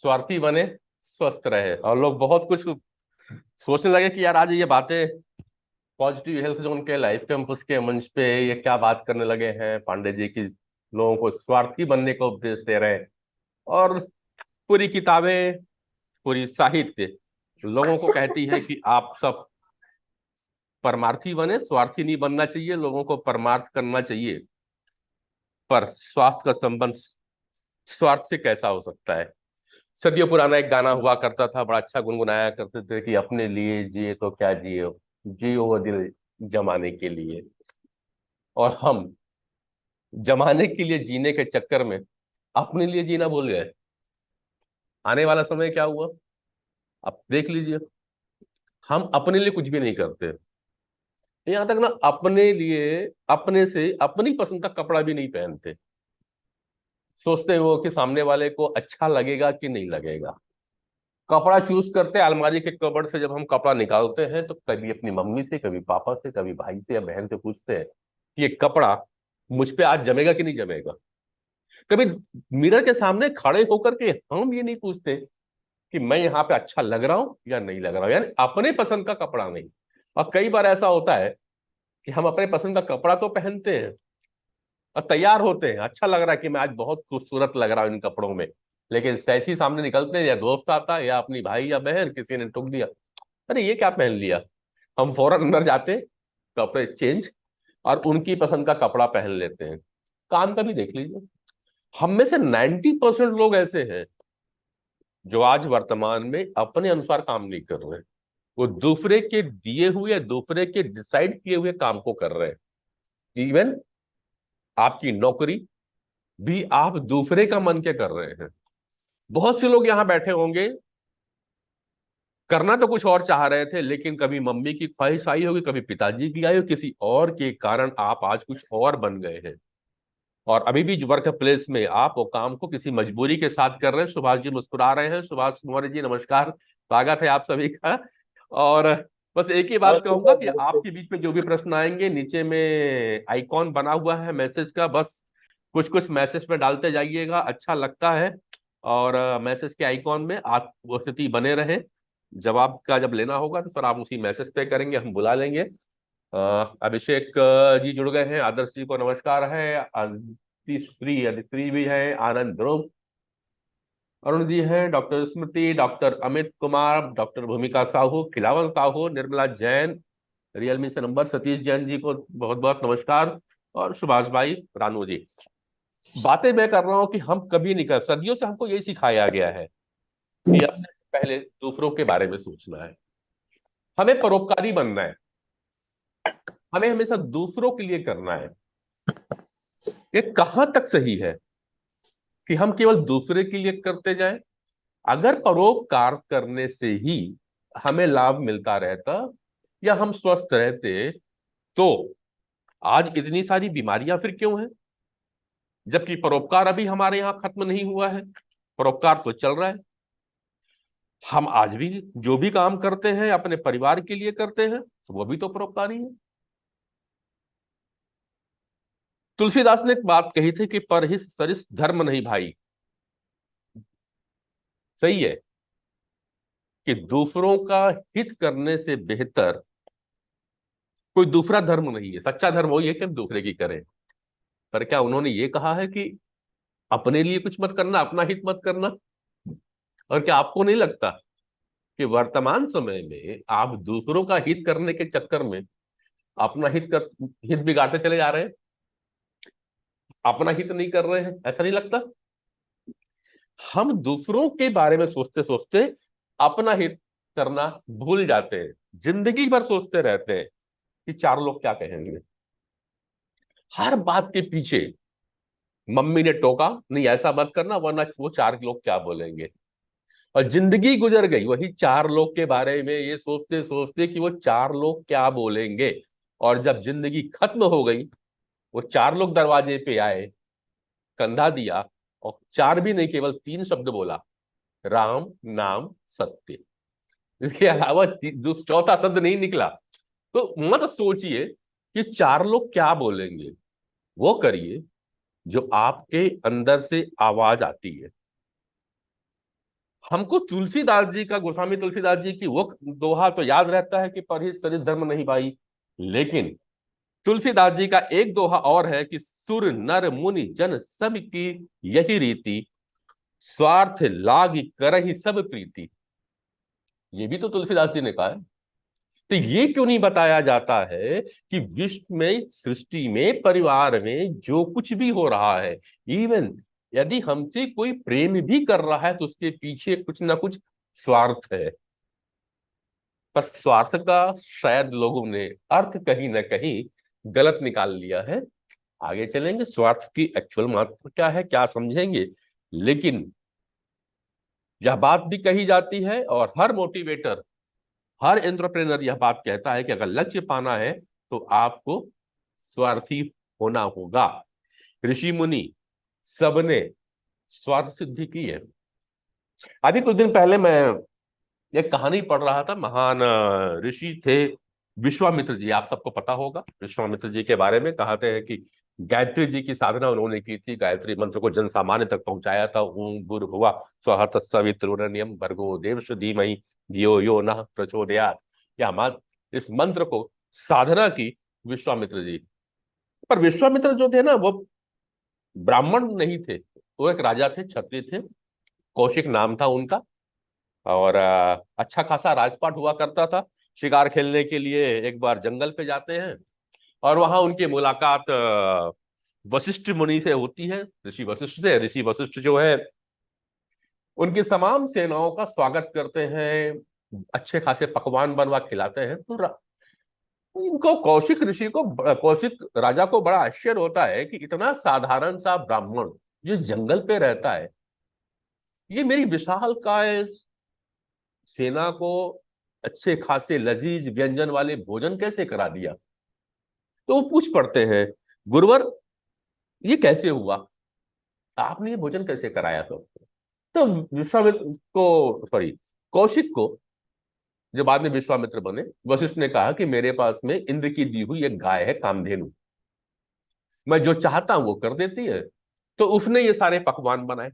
स्वार्थी बने, स्वस्थ रहे। और लोग बहुत कुछ सोचने लगे कि यार आज ये बातें पॉजिटिव हेल्थ जोन के लाइफ कैंपस के मंच पे ये क्या बात करने लगे हैं पांडे जी की, लोगों को स्वार्थी बनने का उपदेश दे रहे हैं। और पूरी किताबें, पूरी साहित्य लोगों को कहती है कि आप सब परमार्थी बने, स्वार्थी नहीं बनना चाहिए, लोगों को परमार्थ करना चाहिए। पर स्वास्थ्य का संबंध स्वार्थ से कैसा हो सकता है? सदियों पुराना एक गाना हुआ करता था, बड़ा अच्छा गुनगुनाया करते थे कि अपने लिए जिए तो क्या जिए, जियो वो दिल जमाने के लिए। और हम जमाने के लिए जीने के चक्कर में अपने लिए जीना भूल गए। आने वाला समय क्या हुआ आप देख लीजिए। हम अपने लिए कुछ भी नहीं करते। यहां तक ना अपने लिए, अपने से अपनी पसंद का कपड़ा भी नहीं पहनते। सोचते हो कि सामने वाले को अच्छा लगेगा कि नहीं लगेगा। कपड़ा चूज करते हैं अलमारी के कबर्ड से, जब हम कपड़ा निकालते हैं तो कभी अपनी मम्मी से, कभी पापा से, कभी भाई से या बहन से पूछते हैं कि ये कपड़ा मुझ पे आज जमेगा कि नहीं जमेगा। कभी मिरर के सामने खड़े होकर के हम ये नहीं पूछते कि मैं यहाँ पे अच्छा लग रहा हूं या नहीं लग रहा हूं, यानी अपने पसंद का कपड़ा नहीं। और कई बार ऐसा होता है कि हम अपने पसंद का कपड़ा तो पहनते हैं और तैयार होते हैं, अच्छा लग रहा है कि मैं आज बहुत खूबसूरत लग रहा हूं इन कपड़ों में। लेकिन जैसे ही सामने निकलते हैं, या दोस्त आता है या अपनी भाई या बहन किसी ने टोक दिया, अरे ये क्या पहन लिया, हम फौरन अंदर जाते, कपड़े चेंज और उनकी पसंद का कपड़ा पहन लेते हैं। काम का भी देख लीजिए, हम में से 90% लोग ऐसे हैं जो आज वर्तमान में अपने अनुसार काम नहीं कर रहे। वो दूसरे के दिए हुए या दूसरे के डिसाइड किए हुए काम को कर रहे हैं। इवन आपकी नौकरी भी आप दूसरे का मन के कर रहे हैं। बहुत से लोग यहां बैठे होंगे, करना तो कुछ और चाह रहे थे, लेकिन कभी मम्मी की ख्वाहिश आई होगी, कभी पिताजी की आई होगी, किसी और के कारण आप आज कुछ और बन गए हैं। और अभी भी वर्क प्लेस में आप वो काम को किसी मजबूरी के साथ कर रहे हैं। सुभाष जी मुस्कुरा रहे हैं। सुभाष मौर्य जी नमस्कार, स्वागत है आप सभी का। और बस एक ही बात नमस्ते कहूंगा सर, कि नमस्ते। आपके बीच में जो भी प्रश्न आएंगे, नीचे में आइकॉन बना हुआ है मैसेज का, बस कुछ कुछ मैसेज में डालते जाइएगा, अच्छा लगता है। और मैसेज के आइकॉन में आप वो स्थिति बने रहे। जवाब का जब लेना होगा तो सर आप उसी मैसेज पे करेंगे, हम बुला लेंगे। अभिषेक जी जुड़ गए हैं, आदर्श जी को नमस्कार है, अदिति अदिति भी है, आनंद ध्रुव, अरुण जी हैं, डॉक्टर स्मृति, डॉक्टर अमित कुमार, डॉक्टर भूमिका साहू, खिलावन साहू, निर्मला जैन, रियलमी से नंबर, सतीश जैन जी को बहुत बहुत नमस्कार। और सुभाष भाई रानू जी। बातें मैं कर रहा हूं कि हम कभी नहीं कर, सदियों से हमको यही सिखाया गया है कि अपने पहले दूसरों के बारे में सोचना है, हमें परोपकारी बनना है, हमें हमेशा दूसरों के लिए करना है। ये कहां तक सही है कि हम केवल दूसरे के लिए करते जाएं? अगर परोपकार करने से ही हमें लाभ मिलता रहता या हम स्वस्थ रहते, तो आज इतनी सारी बीमारियां फिर क्यों हैं? जबकि परोपकार अभी हमारे यहाँ खत्म नहीं हुआ है, परोपकार तो चल रहा है। हम आज भी जो भी काम करते हैं अपने परिवार के लिए करते हैं, तो वो भी तो परोपकारी है। तुलसीदास ने एक बात कही थी कि परहित सरिस धर्म नहीं भाई। सही है कि दूसरों का हित करने से बेहतर कोई दूसरा धर्म नहीं है। सच्चा धर्म वही है कि हम दूसरे की करें। पर क्या उन्होंने ये कहा है कि अपने लिए कुछ मत करना, अपना हित मत करना? और क्या आपको नहीं लगता कि वर्तमान समय में आप दूसरों का हित करने के चक्कर में अपना हित बिगाड़ते चले जा रहे हैं, अपना हित नहीं कर रहे हैं? ऐसा नहीं लगता? हम दूसरों के बारे में सोचते सोचते अपना हित करना भूल जाते हैं। जिंदगी भर सोचते रहते हैं कि चार लोग क्या कहेंगे। हर बात के पीछे मम्मी ने टोका, नहीं ऐसा मत करना वरना वो चार लोग क्या बोलेंगे। और जिंदगी गुजर गई वही चार लोग के बारे में ये सोचते सोचते कि वो चार लोग क्या बोलेंगे। और जब जिंदगी खत्म हो गई, वो चार लोग दरवाजे पे आए, कंधा दिया, और चार भी नहीं केवल तीन शब्द बोला, राम नाम सत्य। इसके अलावा चौथा शब्द नहीं निकला। तो मत सोचिए कि चार लोग क्या बोलेंगे, वो करिए जो आपके अंदर से आवाज आती है। हमको तुलसीदास जी का, गोस्वामी तुलसीदास जी की वो दोहा तो याद रहता है कि परहित सरित धर्म नहीं भाई। लेकिन तुलसीदास जी का एक दोहा और है कि सुर नर मुनि जन सब की यही रीति, स्वार्थ लाग करहि सब प्रीति। ये भी तो तुलसीदास जी ने कहा है। तो ये क्यों नहीं बताया जाता है कि विश्व में, सृष्टि में, परिवार में जो कुछ भी हो रहा है, इवन यदि हमसे कोई प्रेम भी कर रहा है तो उसके पीछे कुछ ना कुछ स्वार्थ है। पर स्वार्थ का शायद लोगों ने अर्थ कहीं ना कहीं गलत निकाल लिया है। आगे चलेंगे, स्वार्थ की एक्चुअल मात्रा क्या है, क्या समझेंगे। लेकिन यह बात भी कही जाती है और हर मोटिवेटर, हर एंटरप्रेनर यह बात कहता है कि अगर लक्ष्य पाना है तो आपको स्वार्थी होना होगा। ऋषि मुनि सबने स्वार्थ सिद्धि की है। अभी कुछ दिन पहले मैं एक कहानी पढ़ रहा था। महान ऋषि थे विश्वामित्र जी, आप सबको पता होगा विश्वामित्र जी के बारे में। कहते हैं कि गायत्री जी की साधना उन्होंने की थी, गायत्री मंत्र को जन सामान्य तक पहुंचाया था। ओम भूर्भुवः स्वः तत्सवितुर्वरेण्यं भर्गो देवस्य धीमहि धियो यो नः प्रचोदयात्। इस मंत्र को साधना की विश्वामित्र जी। पर विश्वामित्र जो थे ना, वो ब्राह्मण नहीं थे, वो एक राजा थे, क्षत्रिय थे। कौशिक नाम था उनका। और अच्छा खासा राजपाट हुआ करता था। शिकार खेलने के लिए एक बार जंगल पे जाते हैं और वहां उनकी मुलाकात वशिष्ठ मुनि से होती है, ऋषि वशिष्ठ से। ऋषि वशिष्ठ जो है उनकी तमाम सेनाओं का स्वागत करते हैं, अच्छे खासे पकवान बनवा खिलाते हैं। तो इनको, कौशिक ऋषि को, कौशिक राजा को बड़ा आश्चर्य होता है कि इतना साधारण सा ब्राह्मण जिस जंगल पे रहता है, ये मेरी विशाल काय सेना को अच्छे खासे लजीज व्यंजन वाले भोजन कैसे करा दिया। तो वो पूछ पड़ते हैं, गुरुवर ये कैसे हुआ, आपने ये भोजन कैसे कराया। तो विश्वामित्र को, सॉरी, कौशिक को, जो बाद में विश्वामित्र बने, वशिष्ठ ने कहा कि मेरे पास में इंद्र की दी हुई एक गाय है, कामधेनु। मैं जो चाहता हूं वो कर देती है। तो उसने ये सारे पकवान बनाए।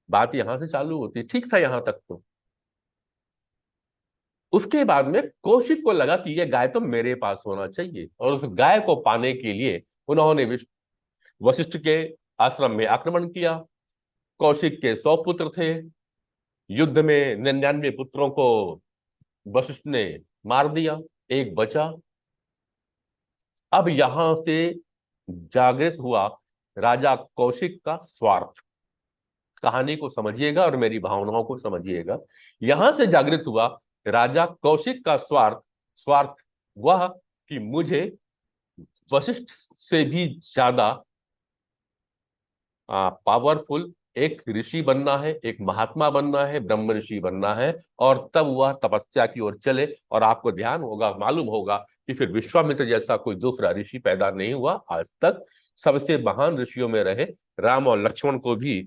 बात यहां से चालू होती, ठीक था यहां तक तो। उसके बाद में कौशिक को लगा कि यह गाय तो मेरे पास होना चाहिए, और उस गाय को पाने के लिए उन्होंने वशिष्ठ के आश्रम में आक्रमण किया। कौशिक के 100 पुत्र थे। युद्ध में 99 पुत्रों को वशिष्ठ ने मार दिया, एक बचा। अब यहां से जागृत हुआ राजा कौशिक का स्वार्थ। कहानी को समझिएगा और मेरी भावनाओं को समझिएगा। यहां से जागृत हुआ राजा कौशिक का स्वार्थ। स्वार्थ वह कि मुझे वशिष्ठ से भी ज्यादा पावरफुल एक ऋषि बनना है, एक महात्मा बनना है, ब्रह्म ऋषि बनना है। और तब वह तपस्या की ओर चले। और आपको ध्यान होगा, मालूम होगा कि फिर विश्वामित्र जैसा कोई दूसरा ऋषि पैदा नहीं हुआ आज तक। सबसे महान ऋषियों में रहे राम और लक्ष्मण को भी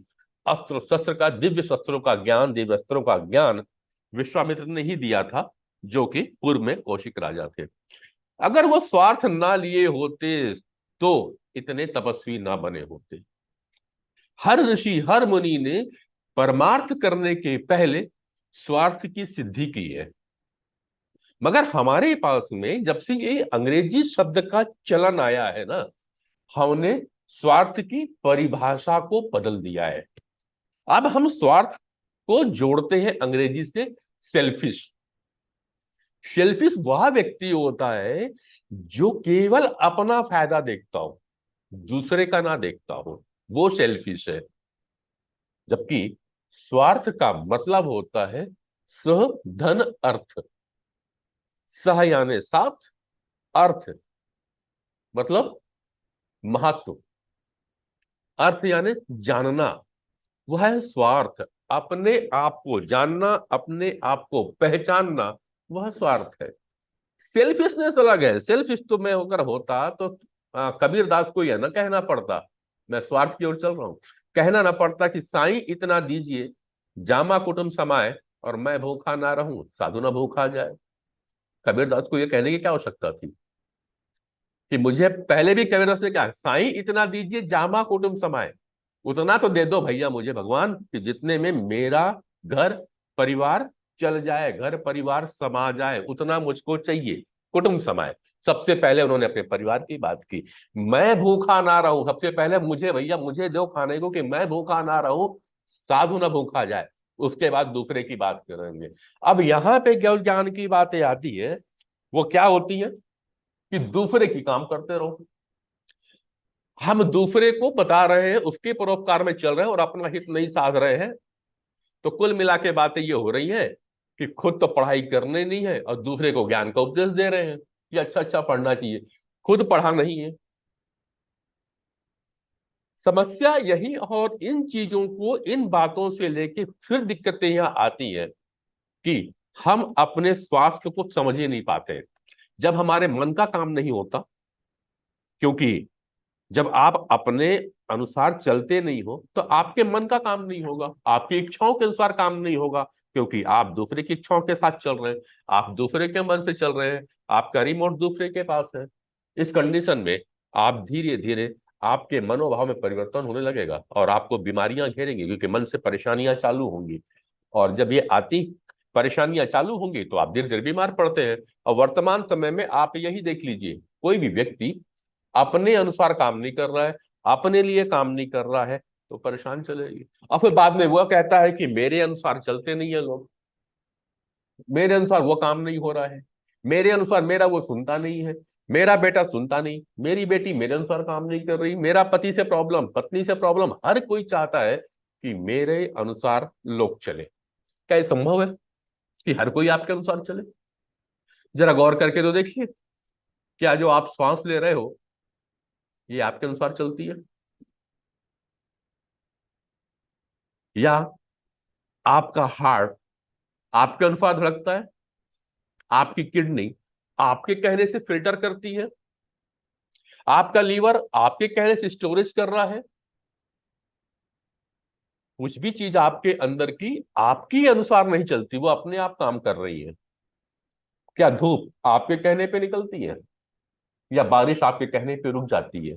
अस्त्र शस्त्र का, दिव्य शस्त्रों का ज्ञान, दिव्य अस्त्रों का ज्ञान विश्वामित्र ने ही दिया था, जो कि पूर्व में कौशिक राजा थे। अगर वो स्वार्थ ना लिए होते तो इतने तपस्वी ना बने होते। हर ऋषि, हर मुनि ने परमार्थ करने के पहले स्वार्थ की सिद्धि की है। मगर हमारे पास में जब से ये अंग्रेजी शब्द का चलन आया है ना, हमने स्वार्थ की परिभाषा को बदल दिया है। अब हम स्वार्थ को जोड़ते हैं अंग्रेजी से सेल्फिश। सेल्फिश वह व्यक्ति होता है जो केवल अपना फायदा देखता हो, दूसरे का ना देखता हो, वो सेल्फिश है। जबकि स्वार्थ का मतलब होता है सह, धन, अर्थ। सह यानी साथ, अर्थ मतलब महत्व, अर्थ यानी जानना। वह है स्वार्थ। अपने आप को जानना, अपने आप को पहचानना, वह स्वार्थ है। सेल्फिशनेस अलग है। सेल्फिश तो मैं अगर होता तो कबीर दास को यह ना कहना पड़ता मैं स्वार्थ की ओर चल रहा हूं। कहना ना पड़ता कि साईं इतना दीजिए, जामा कुटुंब समाए, और मैं भूखा ना रहूं, साधु ना भूखा जाए। कबीर दास को यह कहने की क्या आवश्यकता थी कि मुझे, पहले भी कबीर दास ने क्या, साईं इतना दीजिए, जामा कुटुंब समाए। उतना तो दे दो भैया मुझे भगवान कि जितने में मेरा घर परिवार चल जाए, घर परिवार समा जाए, उतना मुझको चाहिए। कुटुंब समाए। सबसे पहले उन्होंने अपने परिवार की बात की। मैं भूखा ना रहूं, सबसे पहले मुझे भैया मुझे दो खाने को कि मैं भूखा ना रहूं, साधु ना भूखा जाए। उसके बाद दूसरे की बात करेंगे। अब यहाँ पे केवल ज्ञान की बातें आती है, वो क्या होती है कि दूसरे की काम करते रहो। हम दूसरे को बता रहे हैं, उसके परोपकार में चल रहे हैं और अपना हित नहीं साध रहे हैं। तो कुल मिला के बातें ये हो रही है कि खुद तो पढ़ाई करने नहीं है और दूसरे को ज्ञान का उपदेश दे रहे हैं कि अच्छा अच्छा पढ़ना चाहिए, खुद पढ़ा नहीं है। समस्या यही, और इन चीजों को, इन बातों से लेके फिर दिक्कतें यहाँ आती हैं कि हम अपने स्वास्थ्य को समझ ही नहीं पाते। जब हमारे मन का काम नहीं होता, क्योंकि जब आप अपने अनुसार चलते नहीं हो तो आपके मन का काम नहीं होगा, आपकी इच्छाओं के अनुसार काम नहीं होगा, क्योंकि आप दूसरे की इच्छाओं के साथ चल रहे हैं, आप दूसरे के मन से चल रहे हैं, आपका रिमोट दूसरे के पास है। इस कंडीशन में आप धीरे धीरे आपके मनोभाव में परिवर्तन होने लगेगा और आपको बीमारियां घेरेंगी, क्योंकि मन से परेशानियां चालू होंगी। और जब ये आती परेशानियां चालू होंगी तो आप धीरे धीरे बीमार पड़ते हैं। और वर्तमान समय में आप यही देख लीजिए, कोई भी व्यक्ति अपने अनुसार काम नहीं कर रहा है, अपने लिए काम नहीं कर रहा है, तो परेशान चलेगी। और फिर बाद में वो कहता है कि मेरे अनुसार चलते नहीं है लोग, मेरे अनुसार वो काम नहीं हो रहा है, मेरे अनुसार मेरा वो सुनता नहीं है, मेरा बेटा सुनता नहीं, मेरी बेटी मेरे अनुसार काम नहीं कर रही, मेरा पति से प्रॉब्लम, पत्नी से प्रॉब्लम, हर कोई चाहता है कि मेरे अनुसार लोग चले। क्या ये संभव है कि हर कोई आपके अनुसार चले? जरा गौर करके तो देखिए, क्या जो आप श्वास ले रहे हो ये आपके अनुसार चलती है, या आपका हार्ट आपके अनुसार धड़कता है, आपकी किडनी आपके कहने से फिल्टर करती है, आपका लीवर आपके कहने से स्टोरेज कर रहा है? कुछ भी चीज आपके अंदर की आपकी अनुसार नहीं चलती, वो अपने आप काम कर रही है। क्या धूप आपके कहने पे निकलती है, या बारिश आपके कहने पे रुक जाती है?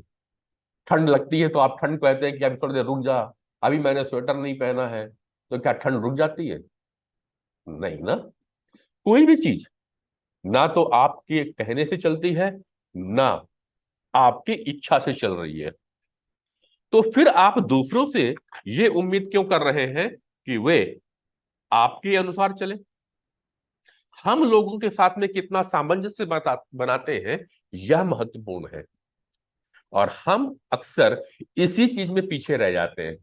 ठंड लगती है तो आप ठंड कहते हैं कि अभी थोड़ी देर रुक जा, अभी मैंने स्वेटर नहीं पहना है, तो क्या ठंड रुक जाती है? नहीं ना। कोई भी चीज ना तो आपके कहने से चलती है, ना आपकी इच्छा से चल रही है। तो फिर आप दूसरों से ये उम्मीद क्यों कर रहे हैं कि वे आपके अनुसार चले? हम लोगों के साथ में कितना सामंजस्य बनाते हैं, यह महत्वपूर्ण है। और हम अक्सर इसी चीज में पीछे रह जाते हैं।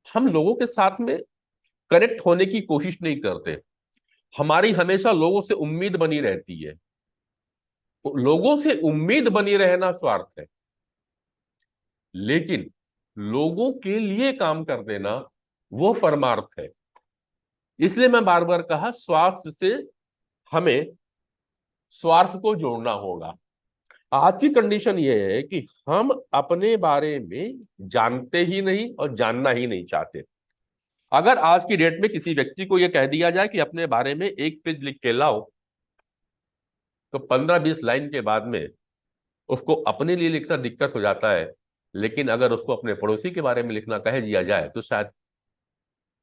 हम लोगों के साथ में कनेक्ट होने की कोशिश नहीं करते। हमारी हमेशा लोगों से उम्मीद बनी रहती है। तो लोगों से उम्मीद बनी रहना स्वार्थ है, लेकिन लोगों के लिए काम कर देना वो परमार्थ है। इसलिए मैं बार बार कहा, स्वार्थ से हमें स्वार्थ को जोड़ना होगा। आज की कंडीशन ये है कि हम अपने बारे में जानते ही नहीं और जानना ही नहीं चाहते। अगर आज की डेट में किसी व्यक्ति को यह कह दिया जाए कि अपने बारे में एक पेज लिख के लाओ, तो 15-20 लाइन के बाद में उसको अपने लिए लिखना दिक्कत हो जाता है। लेकिन अगर उसको अपने पड़ोसी के बारे में लिखना कह दिया जाए तो शायद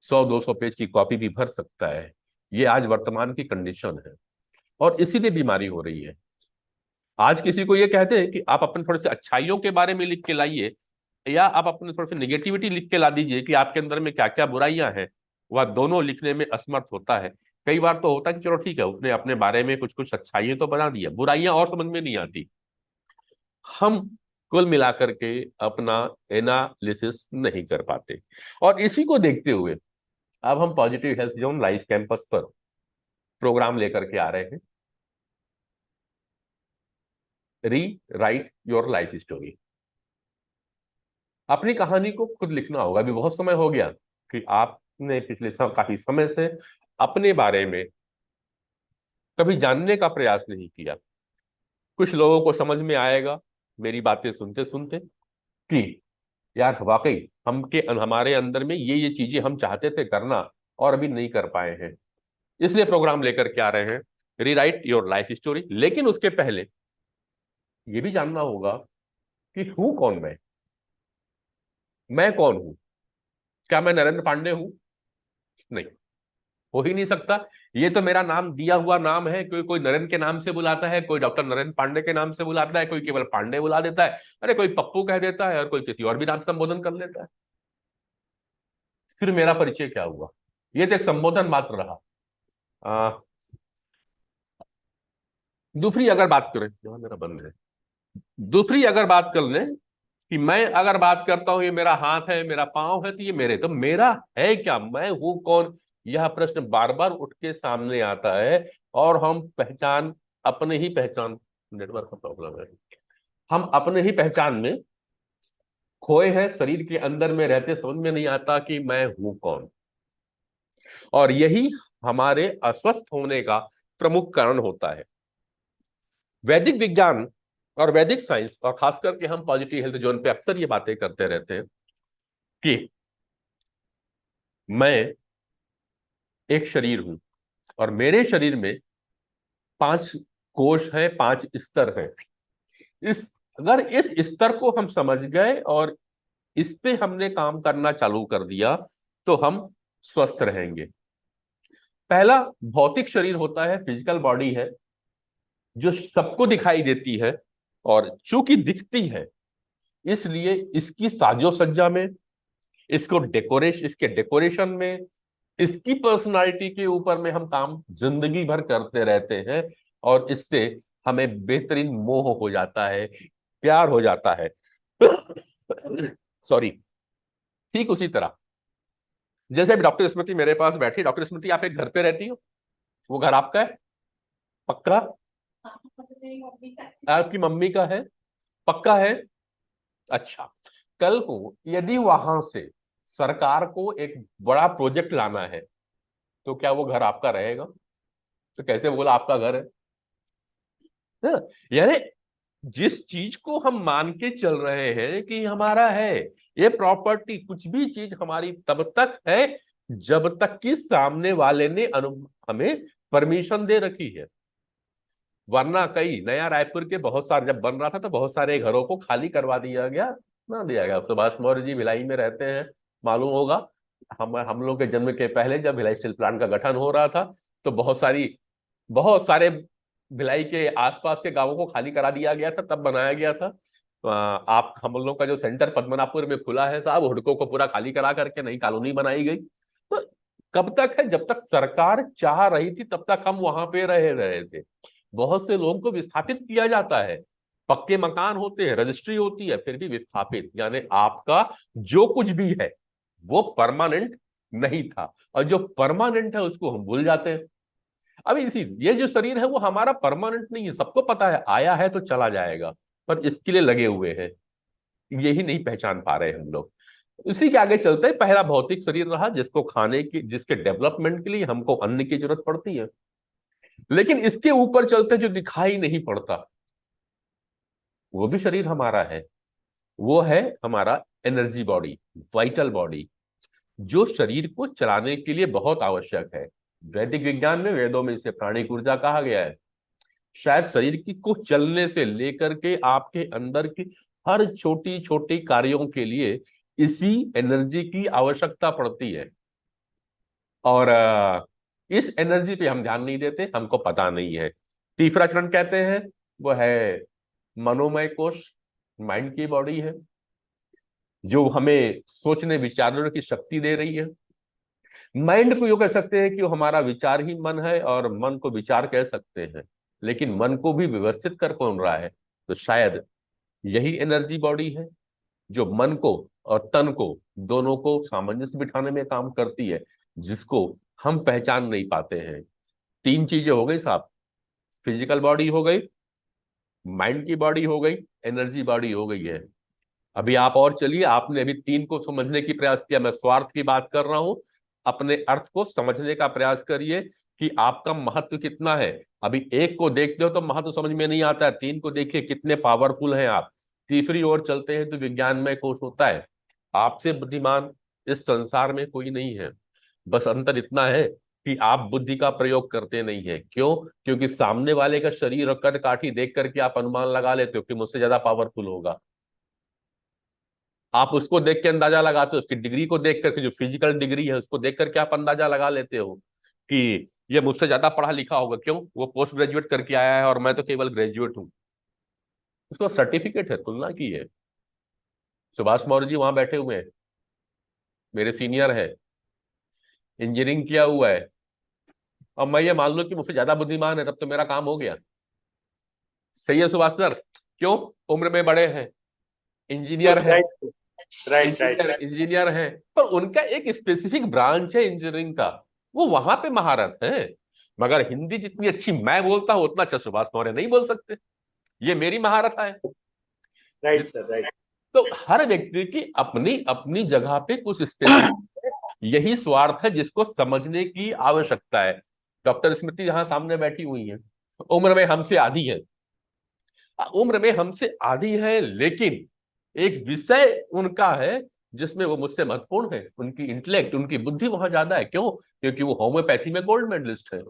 100-200 पेज की कॉपी भी भर सकता है। ये आज वर्तमान की कंडीशन है, और इसीलिए बीमारी हो रही है। आज किसी को ये कहते हैं कि आप अपने थोड़े से अच्छाइयों के बारे में लिख के लाइए, या आप अपने थोड़े से निगेटिविटी लिख के ला दीजिए कि आपके अंदर में क्या क्या बुराइयां हैं, वह दोनों लिखने में असमर्थ होता है। कई बार तो होता है कि चलो ठीक है, उसने अपने बारे में कुछ कुछ अच्छाइयां तो बना दिया, बुराइयां और समझ में नहीं आती। हम कुल मिलाकर के अपना एनालिसिस नहीं कर पाते। और इसी को देखते हुए अब हम positive health zone life campus पर प्रोग्राम लेकर के आ रहे हैं, री राइट योर लाइफ स्टोरी। अपनी कहानी को खुद लिखना होगा। अभी बहुत समय हो गया कि आपने पिछले काफी समय से अपने बारे में कभी जानने का प्रयास नहीं किया। कुछ लोगों को समझ में आएगा मेरी बातें सुनते सुनते कि यार वाकई हम के हमारे अंदर में ये चीजें हम चाहते थे करना और अभी नहीं कर पाए हैं। इसलिए प्रोग्राम लेकर के आ रहे हैं, रीराइट योर लाइफ स्टोरी। लेकिन उसके पहले ये भी जानना होगा कि हूं कौन मैं कौन हूं। क्या मैं नरेंद्र पांडे हूं? नहीं, हो ही नहीं सकता। ये तो मेरा नाम दिया हुआ नाम है, कोई कोई नरेंद्र के नाम से बुलाता है, कोई डॉक्टर नरेंद्र पांडे के नाम से बुलाता है, कोई केवल पांडे बुला देता है, अरे कोई पप्पू कह देता है, और कोई किसी और भी नाम से संबोधन कर लेता है। फिर मेरा परिचय क्या हुआ? ये तो एक संबोधन मात्र रहा। आ, दूसरी अगर बात करें, जो मेरा बंद है, दूसरी अगर बात कर लें कि मैं अगर बात करता हूं ये मेरा हाथ है, मेरा पांव है, तो ये मेरे, तो मेरा है क्या, मैं हूं कौन? यह प्रश्न बार बार उठ के सामने आता है। और हम पहचान, अपने ही पहचान, नेटवर्क का प्रॉब्लम है, हम अपने ही पहचान में खोए हैं, शरीर के अंदर में रहते समझ में नहीं आता कि मैं हूं कौन। और यही हमारे अस्वस्थ होने का प्रमुख कारण होता है। वैदिक विज्ञान और वैदिक साइंस, और खास करके हम पॉजिटिव हेल्थ जोन पे अक्सर ये बातें करते रहते हैं कि मैं एक शरीर हूं, और मेरे शरीर में 5 कोश है, 5 स्तर है। इस अगर इस स्तर को हम समझ गए और इस पे हमने काम करना चालू कर दिया, तो हम स्वस्थ रहेंगे। पहला भौतिक शरीर होता है, फिजिकल बॉडी है, जो सबको दिखाई देती है। और चूंकि दिखती है, इसलिए इसकी साजो सज्जा में, इसके डेकोरेशन में, इसकी पर्सनालिटी के ऊपर में हम काम जिंदगी भर करते रहते हैं। और इससे हमें बेहतरीन मोह हो जाता है, प्यार हो जाता है। सॉरी। ठीक उसी तरह जैसे अभी डॉक्टर स्मृति मेरे पास बैठी, डॉक्टर स्मृति आप एक घर पे रहती हो, वो घर आपका है? पक्का? आपकी मम्मी का है? पक्का है? अच्छा। कल को यदि वहां से सरकार को एक बड़ा प्रोजेक्ट लाना है, तो क्या वो घर आपका रहेगा? तो कैसे बोला आपका घर है? हाँ, यानी जिस चीज को हम मान के चल रहे हैं कि हमारा है, ये प्रॉपर्टी, कुछ भी चीज हमारी तब तक है जब तक कि सामने वाले ने हमें परमिशन दे रखी है। वरना कई नया रायपुर के बहुत सारे जब बन रहा था, तो बहुत सारे घरों को खाली करवा दिया गया, ना दिया गया। सुभाष मौर्य जी भिलाई में रहते हैं, मालूम होगा। हम लोग के जन्म के पहले जब भिलाई स्टील प्लांट का गठन हो रहा था, तो बहुत सारे भिलाई के आसपास के गांवों को खाली करा दिया गया था, तब बनाया गया था। आप हम लोग का जो सेंटर पद्मनाभपुर में खुला है साहब, हुडको को पूरा खाली करा करके नई कॉलोनी बनाई गई। तो कब तक है? जब तक सरकार चाह रही थी तब तक हम वहां पे रहे थे। बहुत से लोगों को विस्थापित किया जाता है, पक्के मकान होते हैं, रजिस्ट्री होती है, फिर भी विस्थापित, यानी आपका जो कुछ भी है वो परमानेंट नहीं था। और जो परमानेंट है उसको हम भूल जाते हैं। अब इसी ये जो शरीर है वो हमारा परमानेंट नहीं है, सबको पता है, आया है तो चला जाएगा, पर इसके लिए लगे हुए हैं, यही नहीं पहचान पा रहे हम लोग। इसी के आगे चलते हैं, पहला भौतिक शरीर रहा, जिसको खाने की, जिसके डेवलपमेंट के लिए हमको अन्न की जरूरत पड़ती है। लेकिन इसके ऊपर चलते जो दिखाई नहीं पड़ता, वो भी शरीर हमारा है। वो है हमारा एनर्जी बॉडी, वाइटल बॉडी, जो शरीर को चलाने के लिए बहुत आवश्यक है। वैदिक विज्ञान में, वेदों में इसे प्राणिक ऊर्जा कहा गया है। शायद शरीर की को चलने से लेकर के आपके अंदर की हर छोटी छोटी कार्यों के लिए इसी एनर्जी की आवश्यकता पड़ती है। और इस एनर्जी पे हम ध्यान नहीं देते, हमको पता नहीं है। तीसरा चरण कहते हैं, वो है मनोमय कोश, माइंड की बॉडी है, जो हमें सोचने विचारने की शक्ति दे रही है। माइंड को यूं कह सकते हैं कि वो हमारा विचार ही मन है, और मन को विचार कह सकते हैं। लेकिन मन को भी व्यवस्थित कर कौन रहा है? तो शायद यही एनर्जी बॉडी है, जो मन को और तन को, दोनों को सामंजस्य बिठाने में काम करती है, जिसको हम पहचान नहीं पाते हैं। 3 चीजें हो गई साहब, फिजिकल बॉडी हो गई, माइंड की बॉडी हो गई, एनर्जी बॉडी हो गई है। अभी आप और चलिए, आपने अभी 3 को समझने की प्रयास किया, मैं स्वार्थ की बात कर रहा हूं। अपने अर्थ को समझने का प्रयास करिए कि आपका महत्व कितना है। अभी एक को देखते हो तो महत्व समझ में नहीं आता है, 3 को देखिए कितने पावरफुल हैं आप। तीसरी ओर चलते हैं तो विज्ञान में कोश होता है। आपसे बुद्धिमान इस संसार में कोई नहीं है, बस अंतर इतना है कि आप बुद्धि का प्रयोग करते नहीं है। क्यों? क्योंकि सामने वाले का शरीर और कद काठी देख करके आप अनुमान लगा लेते हो कि मुझसे ज्यादा पावरफुल होगा। आप उसको देख के अंदाजा लगाते हो, उसकी डिग्री को देख करके, जो फिजिकल डिग्री है उसको देख करके आप अंदाजा लगा लेते हो कि ये मुझसे ज्यादा पढ़ा लिखा होगा। क्यों? वो पोस्ट ग्रेजुएट करके आया है और मैं तो केवल ग्रेजुएट हूँ। उसका सर्टिफिकेट है, तुलना की है। सुभाष मौर्य जी वहां बैठे हुए हैं, मेरे सीनियर है, इंजीनियरिंग किया हुआ है। अब मैं ये मान लूं कि मुझसे ज्यादा बुद्धिमान है, तब तो मेरा काम हो गया। सही है सुभाष सर? क्यों? उम्र में बड़े हैं, इंजीनियर है, right right right engineer right. Engineer है, पर उनका एक स्पेसिफिक ब्रांच है इंजीनियरिंग का, वो वहां पे महारत है। मगर हिंदी जितनी अच्छी मैं बोलता हूं उतना अच्छा सुभाष मौर्य नहीं बोल सकते। ये मेरी महारत है। Right sir right. तो हर व्यक्ति की अपनी अपनी जगह पे कुछ स्पेसिफिक है। यही स्वार्थ है जिसको समझने की आवश्यकता है। डॉक्टर स्मृति जहां सामने बैठी हुई है, उम्र में हमसे आधी है, उम्र में हमसे आधी है, लेकिन एक विषय उनका है जिसमें वो मुझसे महत्वपूर्ण है। उनकी इंटेलेक्ट, उनकी बुद्धि वहां ज्यादा है। क्यों? क्योंकि वो होम्योपैथी में गोल्ड मेडलिस्ट है।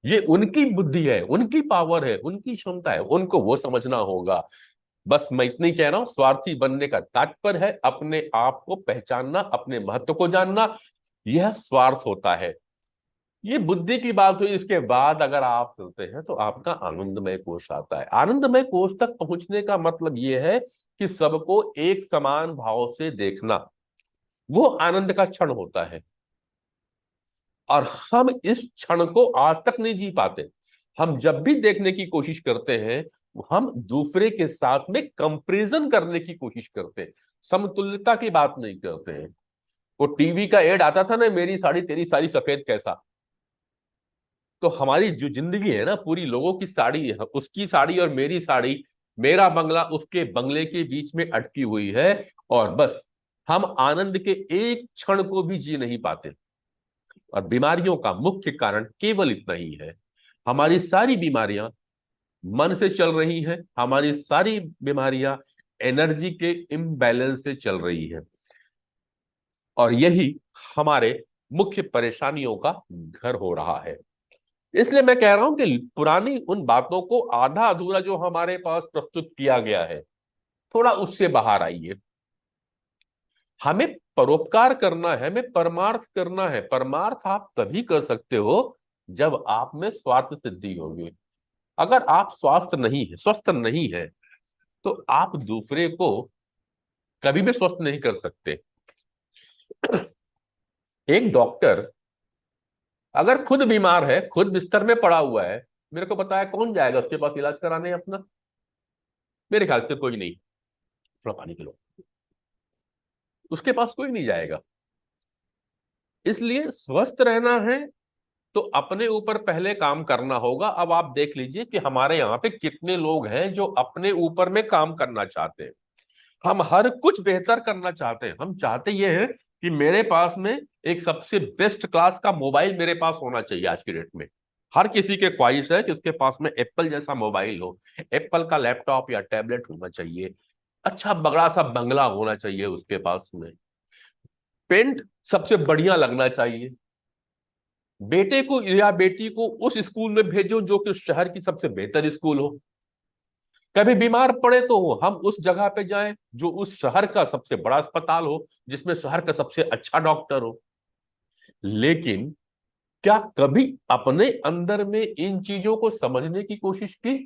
ये उनकी बुद्धि है, उनकी पावर है, उनकी क्षमता है, उनको वो समझना होगा। बस मैं इतनी कह रहा हूं, स्वार्थी बनने का तात्पर्य है अपने आप को पहचानना, अपने महत्व को जानना। यह स्वार्थ होता है। ये बुद्धि की बात हुई। इसके बाद अगर आप चलते हैं तो आपका आनंदमय कोश आता है। आनंदमय कोश तक पहुंचने का मतलब यह है कि सबको एक समान भाव से देखना, वो आनंद का क्षण होता है। और हम इस क्षण को आज तक नहीं जी पाते। हम जब भी देखने की कोशिश करते हैं, हम दूसरे के साथ में कंपैरिजन करने की कोशिश करते हैं, समतुल्यता की बात नहीं करते हैं। वो टीवी का एड आता था ना, मेरी साड़ी तेरी साड़ी सफेद कैसा। तो हमारी जो जिंदगी है ना, पूरी लोगों की साड़ी है, उसकी साड़ी और मेरी साड़ी, मेरा बंगला उसके बंगले के बीच में अटकी हुई है। और बस हम आनंद के एक क्षण को भी जी नहीं पाते। और बीमारियों का मुख्य कारण केवल इतना ही है। हमारी सारी बीमारियां मन से चल रही हैं, हमारी सारी बीमारियां एनर्जी के इम्बैलेंस से चल रही है। और यही हमारे मुख्य परेशानियों का घर हो रहा है। इसलिए मैं कह रहा हूं कि पुरानी उन बातों को आधा अधूरा जो हमारे पास प्रस्तुत किया गया है, थोड़ा उससे बाहर आइए। हमें परोपकार करना है, हमें परमार्थ करना है। परमार्थ आप तभी कर सकते हो जब आप में स्वार्थ सिद्धि होगी। अगर आप स्वस्थ नहीं है, तो आप दूसरे को कभी भी स्वस्थ नहीं कर सकते। एक डॉक्टर अगर खुद बीमार है, खुद बिस्तर में पड़ा हुआ है, मेरे को बताया कौन जाएगा उसके पास इलाज कराने अपना? मेरे ख्याल से कोई नहीं। थोड़ा पानी पी लो। उसके पास कोई नहीं जाएगा। इसलिए स्वस्थ रहना है तो अपने ऊपर पहले काम करना होगा। अब आप देख लीजिए कि हमारे यहाँ पे कितने लोग हैं जो अपने ऊपर में काम करना चाहते हैं। हम हर कुछ बेहतर करना चाहते हैं। हम चाहते ये हैं कि मेरे पास में एक सबसे बेस्ट क्लास का मोबाइल मेरे पास होना चाहिए। आज की डेट में हर किसी के ख्वाहिश है कि उसके पास में एप्पल जैसा मोबाइल हो, एप्पल का लैपटॉप या टैबलेट होना चाहिए, अच्छा बड़ा सा बंगला होना चाहिए उसके पास में, पेंट सबसे बढ़िया लगना चाहिए, बेटे को या बेटी को उस स्कूल में भेजो जो कि उस शहर की सबसे बेहतर स्कूल हो। कभी बीमार पड़े तो हम उस जगह पे जाएं जो उस शहर का सबसे बड़ा अस्पताल हो, जिसमें शहर का सबसे अच्छा डॉक्टर हो। लेकिन क्या कभी अपने अंदर में इन चीजों को समझने की कोशिश की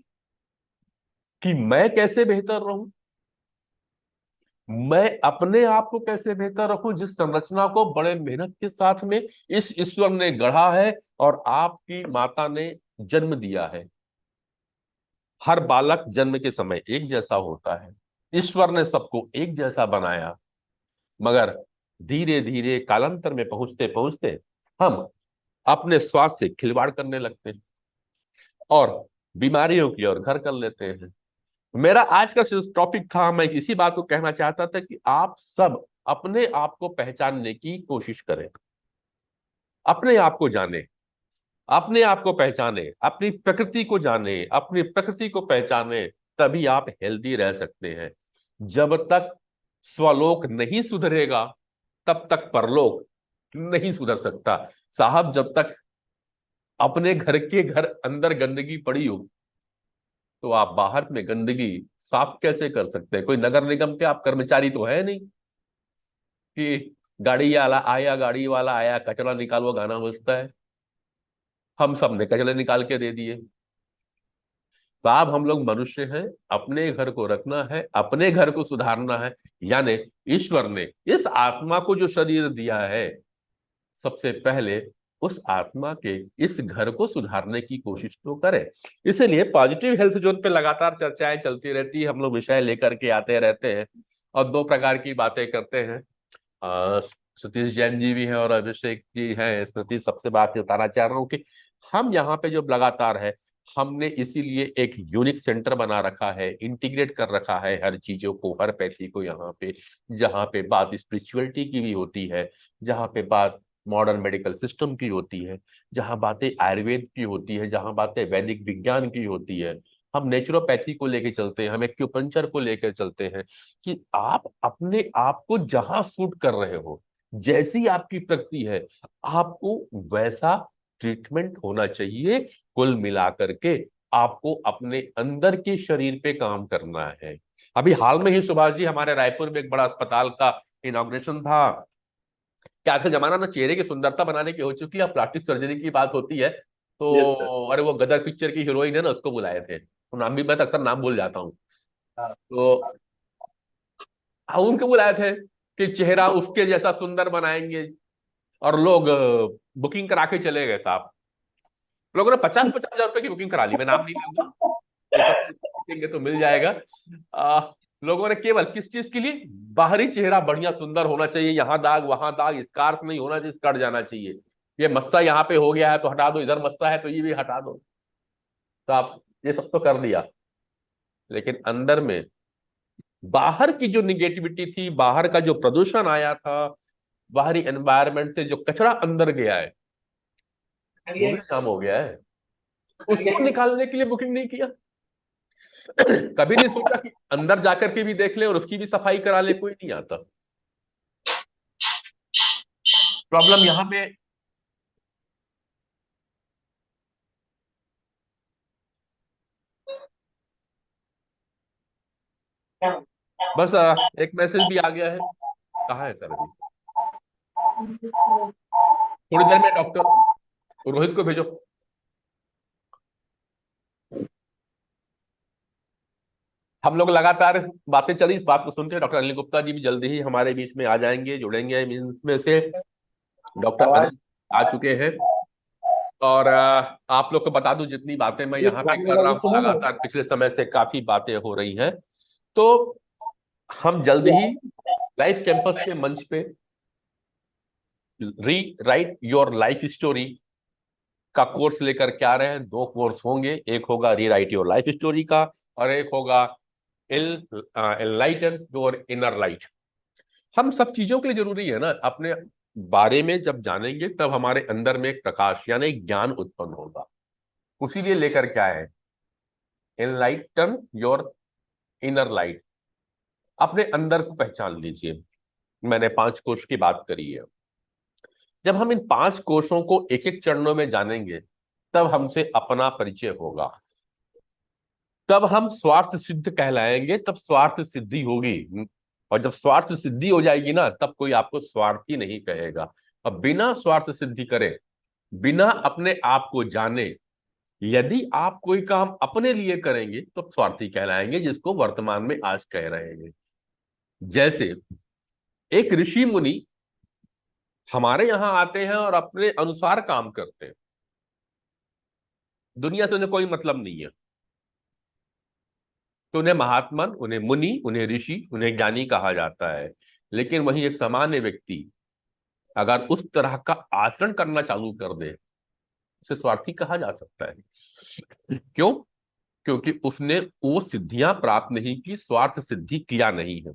कि मैं कैसे बेहतर रहूं? मैं अपने आप को कैसे बेहतर रखूं, जिस संरचना को बड़े मेहनत के साथ में इस ईश्वर ने गढ़ा है और आपकी माता ने जन्म दिया है। हर बालक जन्म के समय एक जैसा होता है। ईश्वर ने सबको एक जैसा बनाया। मगर धीरे धीरे कालांतर में पहुंचते पहुंचते हम अपने स्वास्थ्य से खिलवाड़ करने लगते हैं और बीमारियों की ओर घर कर लेते हैं। मेरा आज का टॉपिक था, मैं इसी बात को कहना चाहता था कि आप सब अपने आप को पहचानने की कोशिश करें, अपने आप को जाने, अपने आप को पहचाने, अपनी प्रकृति को जाने, अपनी प्रकृति को पहचाने। तभी आप हेल्दी रह सकते हैं। जब तक स्वलोक नहीं सुधरेगा, तब तक परलोक नहीं सुधर सकता। साहब, जब तक अपने घर के घर अंदर गंदगी पड़ी हो, तो आप बाहर में गंदगी साफ कैसे कर सकते हैं? कोई नगर निगम के आप कर्मचारी तो है नहीं कि गाड़ी वाला आया कचरा निकालो गाना बजता है। हम सब ने कचरे निकाल के दे दिए। साहब हम लोग मनुष्य हैं, अपने घर को रखना है, अपने घर को सुधारना है। यानी ईश्वर ने इस आत्मा को जो शरीर दिया है, सबसे पहले उस आत्मा के इस घर को सुधारने की कोशिश तो करें। इसीलिए पॉजिटिव हेल्थ जोन पे लगातार चर्चाएं चलती रहती है, हम लोग विषय लेकर के आते रहते हैं और दो प्रकार की बातें करते हैं। अ, सतीश जैन जी भी हैं और अभिषेक जी हैं। स्मृति सबसे बात बताना चाह रहा हूँ कि हम यहाँ पे जो लगातार है, हमने इसीलिए एक यूनिक सेंटर बना रखा है, इंटीग्रेट कर रखा है हर चीजों को, हर पैथी को यहाँ पे, जहाँ पे बात स्पिरिचुअलिटी की भी होती है, जहाँ पे बात मॉडर्न मेडिकल सिस्टम की होती है, जहाँ बातें आयुर्वेद की होती है, जहाँ बातें वैदिक विज्ञान की होती है। हम नेचुरोपैथी को लेके चलते हैं, हम एक्यूपंचर को लेकर चलते हैं कि आप अपने आप को जहां सूट कर रहे हो, जैसी आपकी प्रकृति है, आपको वैसा ट्रीटमेंट होना चाहिए। कुल मिलाकर के आपको अपने अंदर के शरीर पे काम करना है। अभी हाल में ही सुभाष जी हमारे रायपुर में एक बड़ा अस्पताल का इनॉग्रेशन था कि आज का जमाना ना चेहरे की सुंदरता बनाने की हो चुकी है, अब प्लास्टिक सर्जरी की बात होती है Yes, sir. तो अरे वो गदर पिक्चर की हीरोइन है ना, उसको बुलाए थे, तो नाम भी मैं तो अक्सर नाम भूल जाता हूँ। हाँ, तो हाँ, उनको बुलाए थे कि चेहरा उसके जैसा सुंदर बनाएंगे, और लोग बुकिंग करा के चले गए साहब। लोगों ने 50-50 हजार रुपए की बुकिंग करा ली, मैं नाम नहीं लूंगा, पेपर पे देखेंगे तो मिल जाएगा। आ, लोगों ने केवल किस चीज के लिए? बाहरी चेहरा बढ़िया सुंदर होना चाहिए, यहाँ दाग वहां दाग, स्कार्फ नहीं होना चाहिए, कट जाना चाहिए, ये मस्सा यहाँ पे हो गया है तो हटा दो, इधर मस्सा है तो ये भी हटा दो। तो आप ये सब तो कर दिया, लेकिन अंदर में बाहर की जो निगेटिविटी थी, बाहर का जो प्रदूषण आया था, बाहरी एनवायरनमेंट से जो कचरा अंदर गया है, वो भी काम हो गया है, उसको निकालने के लिए बुकिंग नहीं किया। कभी नहीं सोचा कि अंदर जाकर के भी देख ले और उसकी भी सफाई करा ले, कोई नहीं आता। प्रॉब्लम यहाँ पे बस एक मैसेज भी आ गया है। कहाँ है सर अभी? थोड़ी देर में डॉक्टर रोहित को भेजो। हम लोग लगातार बातें चली, इस बात को सुनते हैं डॉक्टर अनिल गुप्ता जी भी जल्दी ही हमारे बीच में आ जाएंगे, जुड़ेंगे इसमें से। डॉक्टर अनिल आ चुके हैं। और आप लोग को बता दूं, जितनी बातें मैं यहाँ पे कर रहा हूँ लगातार पिछले समय से काफी बातें हो रही हैं। तो हम जल्द ही लाइफ कैंपस के मंच पे री राइट योर लाइफ स्टोरी का कोर्स लेकर के आ रहे हैं। दो कोर्स होंगे, एक होगा री राइट योर लाइफ स्टोरी का, और एक होगा एनलाइटन योर इनर लाइट। हम सब चीजों के लिए जरूरी है ना, अपने बारे में जब जानेंगे तब हमारे अंदर में एक प्रकाश यानी एक ज्ञान उत्पन्न होगा। उसी लिए लेकर क्या है, एनलाइटन योर इनर लाइट। अपने अंदर को पहचान लीजिए। मैंने 5 कोश की बात करी है। जब हम इन 5 कोशों को एक एक चरणों में जानेंगे, तब हमसे अपना परिचय होगा, तब हम स्वार्थ सिद्ध कहलाएंगे, तब स्वार्थ सिद्धि होगी। और जब स्वार्थ सिद्धि हो जाएगी ना, तब कोई आपको स्वार्थी नहीं कहेगा। अब बिना स्वार्थ सिद्धि करे, बिना अपने आप को जाने, यदि आप कोई काम अपने लिए करेंगे तो स्वार्थी कहलाएंगे, जिसको वर्तमान में आज कह रहे हैं। जैसे एक ऋषि मुनि हमारे यहां आते हैं और अपने अनुसार काम करते हैं, दुनिया से उन्हें कोई मतलब नहीं है, तो उन्हें महात्मा, उन्हें मुनि, उन्हें ऋषि, उन्हें ज्ञानी कहा जाता है। लेकिन वही एक सामान्य व्यक्ति अगर उस तरह का आचरण करना चालू कर दे, उसे स्वार्थी कहा जा सकता है। क्यों? क्योंकि उसने वो सिद्धियां प्राप्त नहीं की, स्वार्थ सिद्धि किया नहीं है।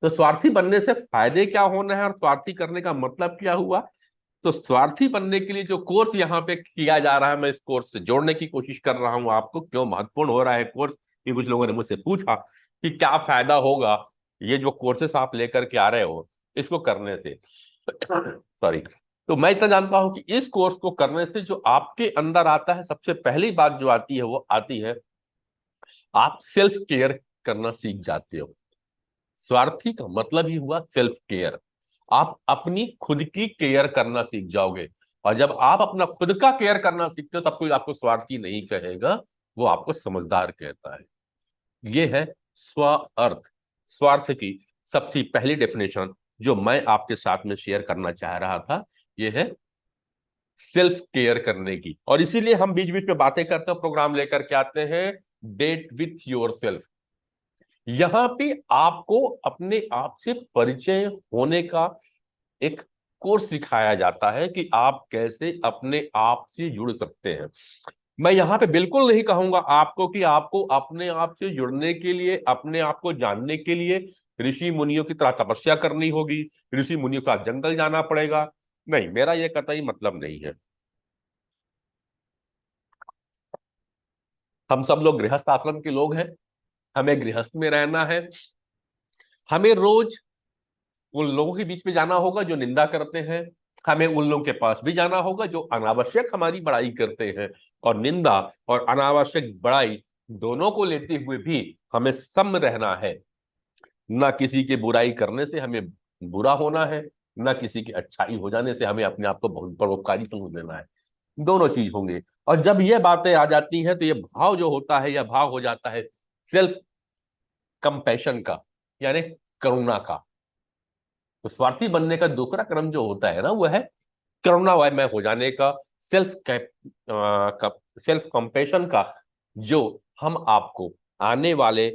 तो स्वार्थी बनने से फायदे क्या होना है और स्वार्थी करने का मतलब क्या हुआ? तो स्वार्थी बनने के लिए जो कोर्स यहाँ पे किया जा रहा है, मैं इस कोर्स से जोड़ने की कोशिश कर रहा हूँ आपको। क्यों महत्वपूर्ण हो रहा है कोर्स, कि कुछ लोगों ने मुझसे पूछा कि क्या फायदा होगा ये जो कोर्सेस आप लेकर के आ रहे हो इसको करने से। सॉरी। तो मैं इतना जानता हूं कि इस कोर्स को करने से जो आपके अंदर आता है, सबसे पहली बात जो आती है वो आती है आप सेल्फ केयर करना सीख जाते हो। स्वार्थी का मतलब ही हुआ सेल्फ केयर। आप अपनी खुद की केयर करना सीख जाओगे, और जब आप अपना खुद का केयर करना सीखते हो तब कोई आपको स्वार्थी नहीं कहेगा, वो आपको समझदार कहता है। ये है स्वार्थ। स्वार्थ की सबसे पहली डेफिनेशन जो मैं आपके साथ में शेयर करना चाह रहा था, ये है सेल्फ केयर करने की। और इसीलिए हम बीच बीच में बातें करते हैं, प्रोग्राम लेकर के आते हैं, डेट विथ योर सेल्फ। यहां पे आपको अपने आप से परिचय होने का एक कोर्स सिखाया जाता है कि आप कैसे अपने आप से जुड़ सकते हैं। मैं यहां पे बिल्कुल नहीं कहूंगा आपको कि आपको अपने आप से जुड़ने के लिए, अपने आप को जानने के लिए ऋषि मुनियों की तरह तपस्या करनी होगी, ऋषि मुनियों का जंगल जाना पड़ेगा। नहीं, मेरा यह कतई मतलब नहीं है। हम सब लोग गृहस्थ आश्रम के लोग हैं, हमें गृहस्थ में रहना है। हमें रोज उन लोगों के बीच में जाना होगा जो निंदा करते हैं, हमें उन लोगों के पास भी जाना होगा जो अनावश्यक हमारी बड़ाई करते हैं। और निंदा और अनावश्यक बड़ाई दोनों को लेते हुए भी हमें सम रहना है। ना किसी की बुराई करने से हमें बुरा होना है, ना किसी की अच्छाई हो जाने से हमें अपने आप को बहुत परोपकारी समझ लेना है। दोनों चीज होंगे। और जब ये बातें आ जाती हैं तो ये भाव जो होता है, यह भाव हो जाता है सेल्फ कंपैशन का, यानी करुणा का। तो स्वार्थी बनने का दूसरा क्रम जो होता है ना, वो है करुणामय हो जाने का, सेल्फ कंपेशन का। जो हम आपको आने वाले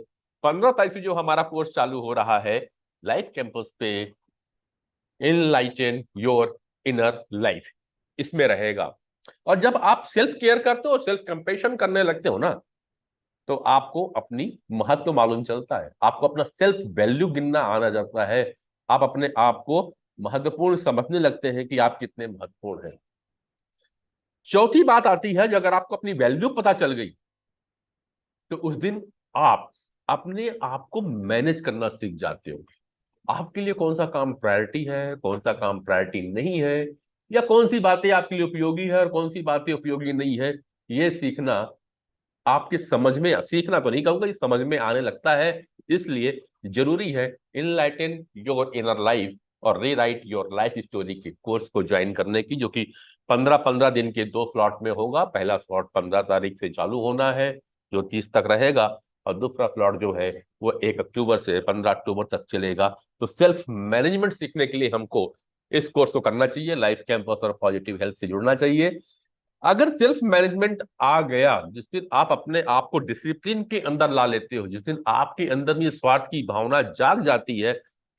15 तारीख से जो हमारा कोर्स चालू हो रहा है लाइफ कैंपस पे, इनलाइटन योर इनर लाइफ, इसमें रहेगा। और जब आप सेल्फ केयर करते हो, सेल्फ कंपेशन करने लगते हो ना, तो आपको अपनी महत्व मालूम चलता है, आपको अपना सेल्फ वैल्यू गिनना आना जाता है। आप अपने आप को महत्वपूर्ण समझने लगते हैं कि आप कितने महत्वपूर्ण हैं। चौथी बात आती है, जो अगर आपको अपनी वैल्यू पता चल गई तो उस दिन आप अपने आप को मैनेज करना सीख जाते हो। आपके लिए कौन सा काम प्रायोरिटी है, कौन सा काम प्रायोरिटी नहीं है, या कौन सी बातें आपके लिए उपयोगी है और कौन सी बातें उपयोगी नहीं है, ये सीखना आपके समझ में, सीखना तो नहीं कहूंगा, ये समझ में आने लगता है। इसलिए जरूरी है इनलाइटन योर इनर लाइफ और रीराइट योर लाइफ स्टोरी के कोर्स को ज्वाइन करने की, जो कि 15-15 दिन के 2 स्लॉट में होगा। पहला स्लॉट 15 तारीख से चालू होना है, जो 30 तक रहेगा, और दूसरा स्लॉट जो है वो 1 अक्टूबर से 15 अक्टूबर तक चलेगा। तो सेल्फ मैनेजमेंट सीखने के लिए हमको इस कोर्स को करना चाहिए, लाइफ कैंपस और पॉजिटिव हेल्थ से जुड़ना चाहिए। अगर सेल्फ मैनेजमेंट आ गया, जिस दिन आप अपने आप को डिसिप्लिन के अंदर ला लेते हो, जिस दिन आपके अंदर ये स्वार्थ की भावना जाग जाती है,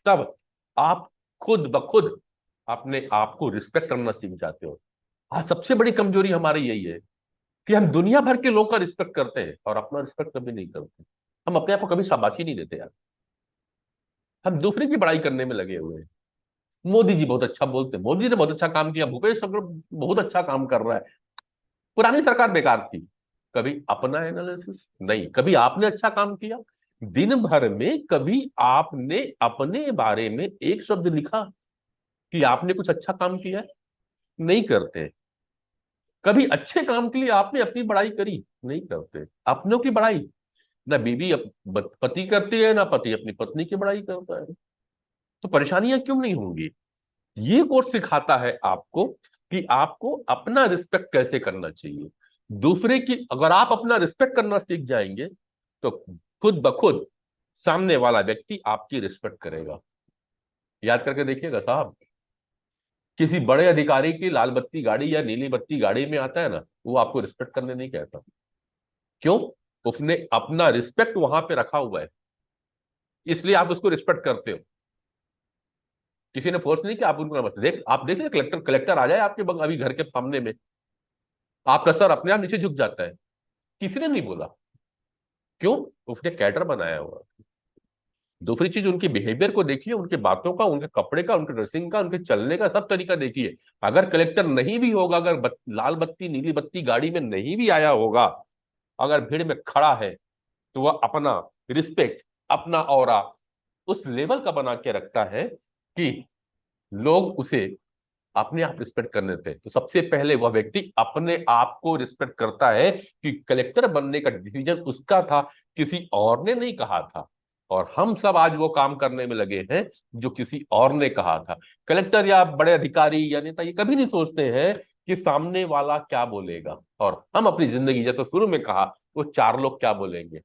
तब आप खुद ब खुद अपने आप को रिस्पेक्ट करना सीख जाते हो। आज सबसे बड़ी कमजोरी हमारी यही है कि हम दुनिया भर के लोग का रिस्पेक्ट करते हैं और अपना रिस्पेक्ट कभी नहीं करते। हम अपने आप को कभी शाबाशी नहीं देते यार, हम दूसरे की बड़ाई करने में लगे हुए हैं। मोदी जी बहुत अच्छा बोलते हैं, मोदी जी ने बहुत अच्छा काम किया, भूपेश अग्रवाल बहुत अच्छा काम कर रहा है, पुरानी सरकार बेकार थी। कभी अपना एनालिसिस नहीं, कभी आपने अच्छा काम किया दिन भर में, कभी आपने अपने बारे में एक शब्द लिखा कि आपने कुछ अच्छा काम किया है? नहीं करते। कभी अच्छे काम के लिए आपने अपनी बड़ाई करी? नहीं करते। अपनों की बड़ाई ना बीवी पति करती है, ना पति अपनी पत्नी की बड़ाई करता है। तो परेशानियां क्यों नहीं होंगी? ये कोर्स सिखाता है आपको कि आपको अपना रिस्पेक्ट कैसे करना चाहिए। दूसरे की, अगर आप अपना रिस्पेक्ट करना सीख जाएंगे तो खुद ब खुद सामने वाला व्यक्ति आपकी रिस्पेक्ट करेगा। याद करके देखिएगा साहब, किसी बड़े अधिकारी की लाल बत्ती गाड़ी या नीली बत्ती गाड़ी में आता है ना, वो आपको रिस्पेक्ट करने नहीं कहता। क्यों? उसने अपना रिस्पेक्ट वहां पे रखा हुआ है, इसलिए आप उसको रिस्पेक्ट करते हो। किसी ने फोर्स नहीं किया, आप उनको नमस्ते। आप देख, कलेक्टर कलेक्टर आ जाए आपके अभी घर के सामने में, आपका सर अपने आप नीचे झुक जाता है। किसी ने नहीं बोला। क्यों? उसने कैडर बनाया हुआ। दूसरी चीज, उनकी बिहेवियर को देखिए, उनकी बातों का, उनके कपड़े का, उनके ड्रेसिंग का, उनके चलने का सब तरीका देखिए। अगर कलेक्टर नहीं भी होगा, अगर लाल बत्ती नीली बत्ती गाड़ी में नहीं भी आया होगा, अगर भीड़ में खड़ा है, तो वह अपना रिस्पेक्ट, अपना ऑरा उस लेवल का बना के रखता है कि लोग उसे अपने आप रिस्पेक्ट करने थे, तो सबसे पहले वह व्यक्ति अपने आप को रिस्पेक्ट करता है कि कलेक्टर बनने का डिसीजन उसका था, किसी और ने नहीं कहा था। और हम सब आज वो काम करने में लगे हैं जो किसी और ने कहा था। कलेक्टर या बड़े अधिकारी या नेता ये कभी नहीं सोचते हैं कि सामने वाला क्या बोलेगा, और हम अपनी जिंदगी, जैसे शुरू में कहा, वो चार लोग क्या बोलेंगे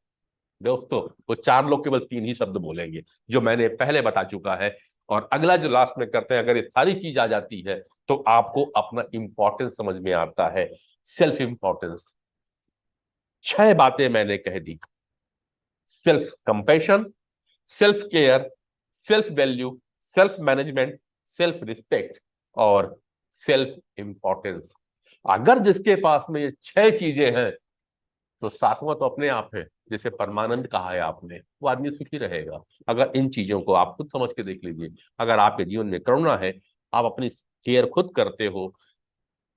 दोस्तों, वो चार लोग केवल तीन ही शब्द बोलेंगे जो मैंने पहले बता चुका है। और अगला जो लास्ट में करते हैं, अगर ये सारी चीज आ जाती है तो आपको अपना इंपॉर्टेंस समझ में आता है। सेल्फ इंपॉर्टेंस, छह बातें मैंने कह दी। Self compassion, self care, self value, self management, self respect और सेल्फ इंपॉर्टेंस। अगर जिसके पास में ये छह चीजें हैं तो सातवां तो अपने आप है, जैसे परमानंद कहा है आपने, वो आदमी सुखी रहेगा। अगर इन चीजों को आप खुद समझ के देख लीजिए, अगर आपके जीवन में करुणा है, आप अपनी केयर खुद करते हो,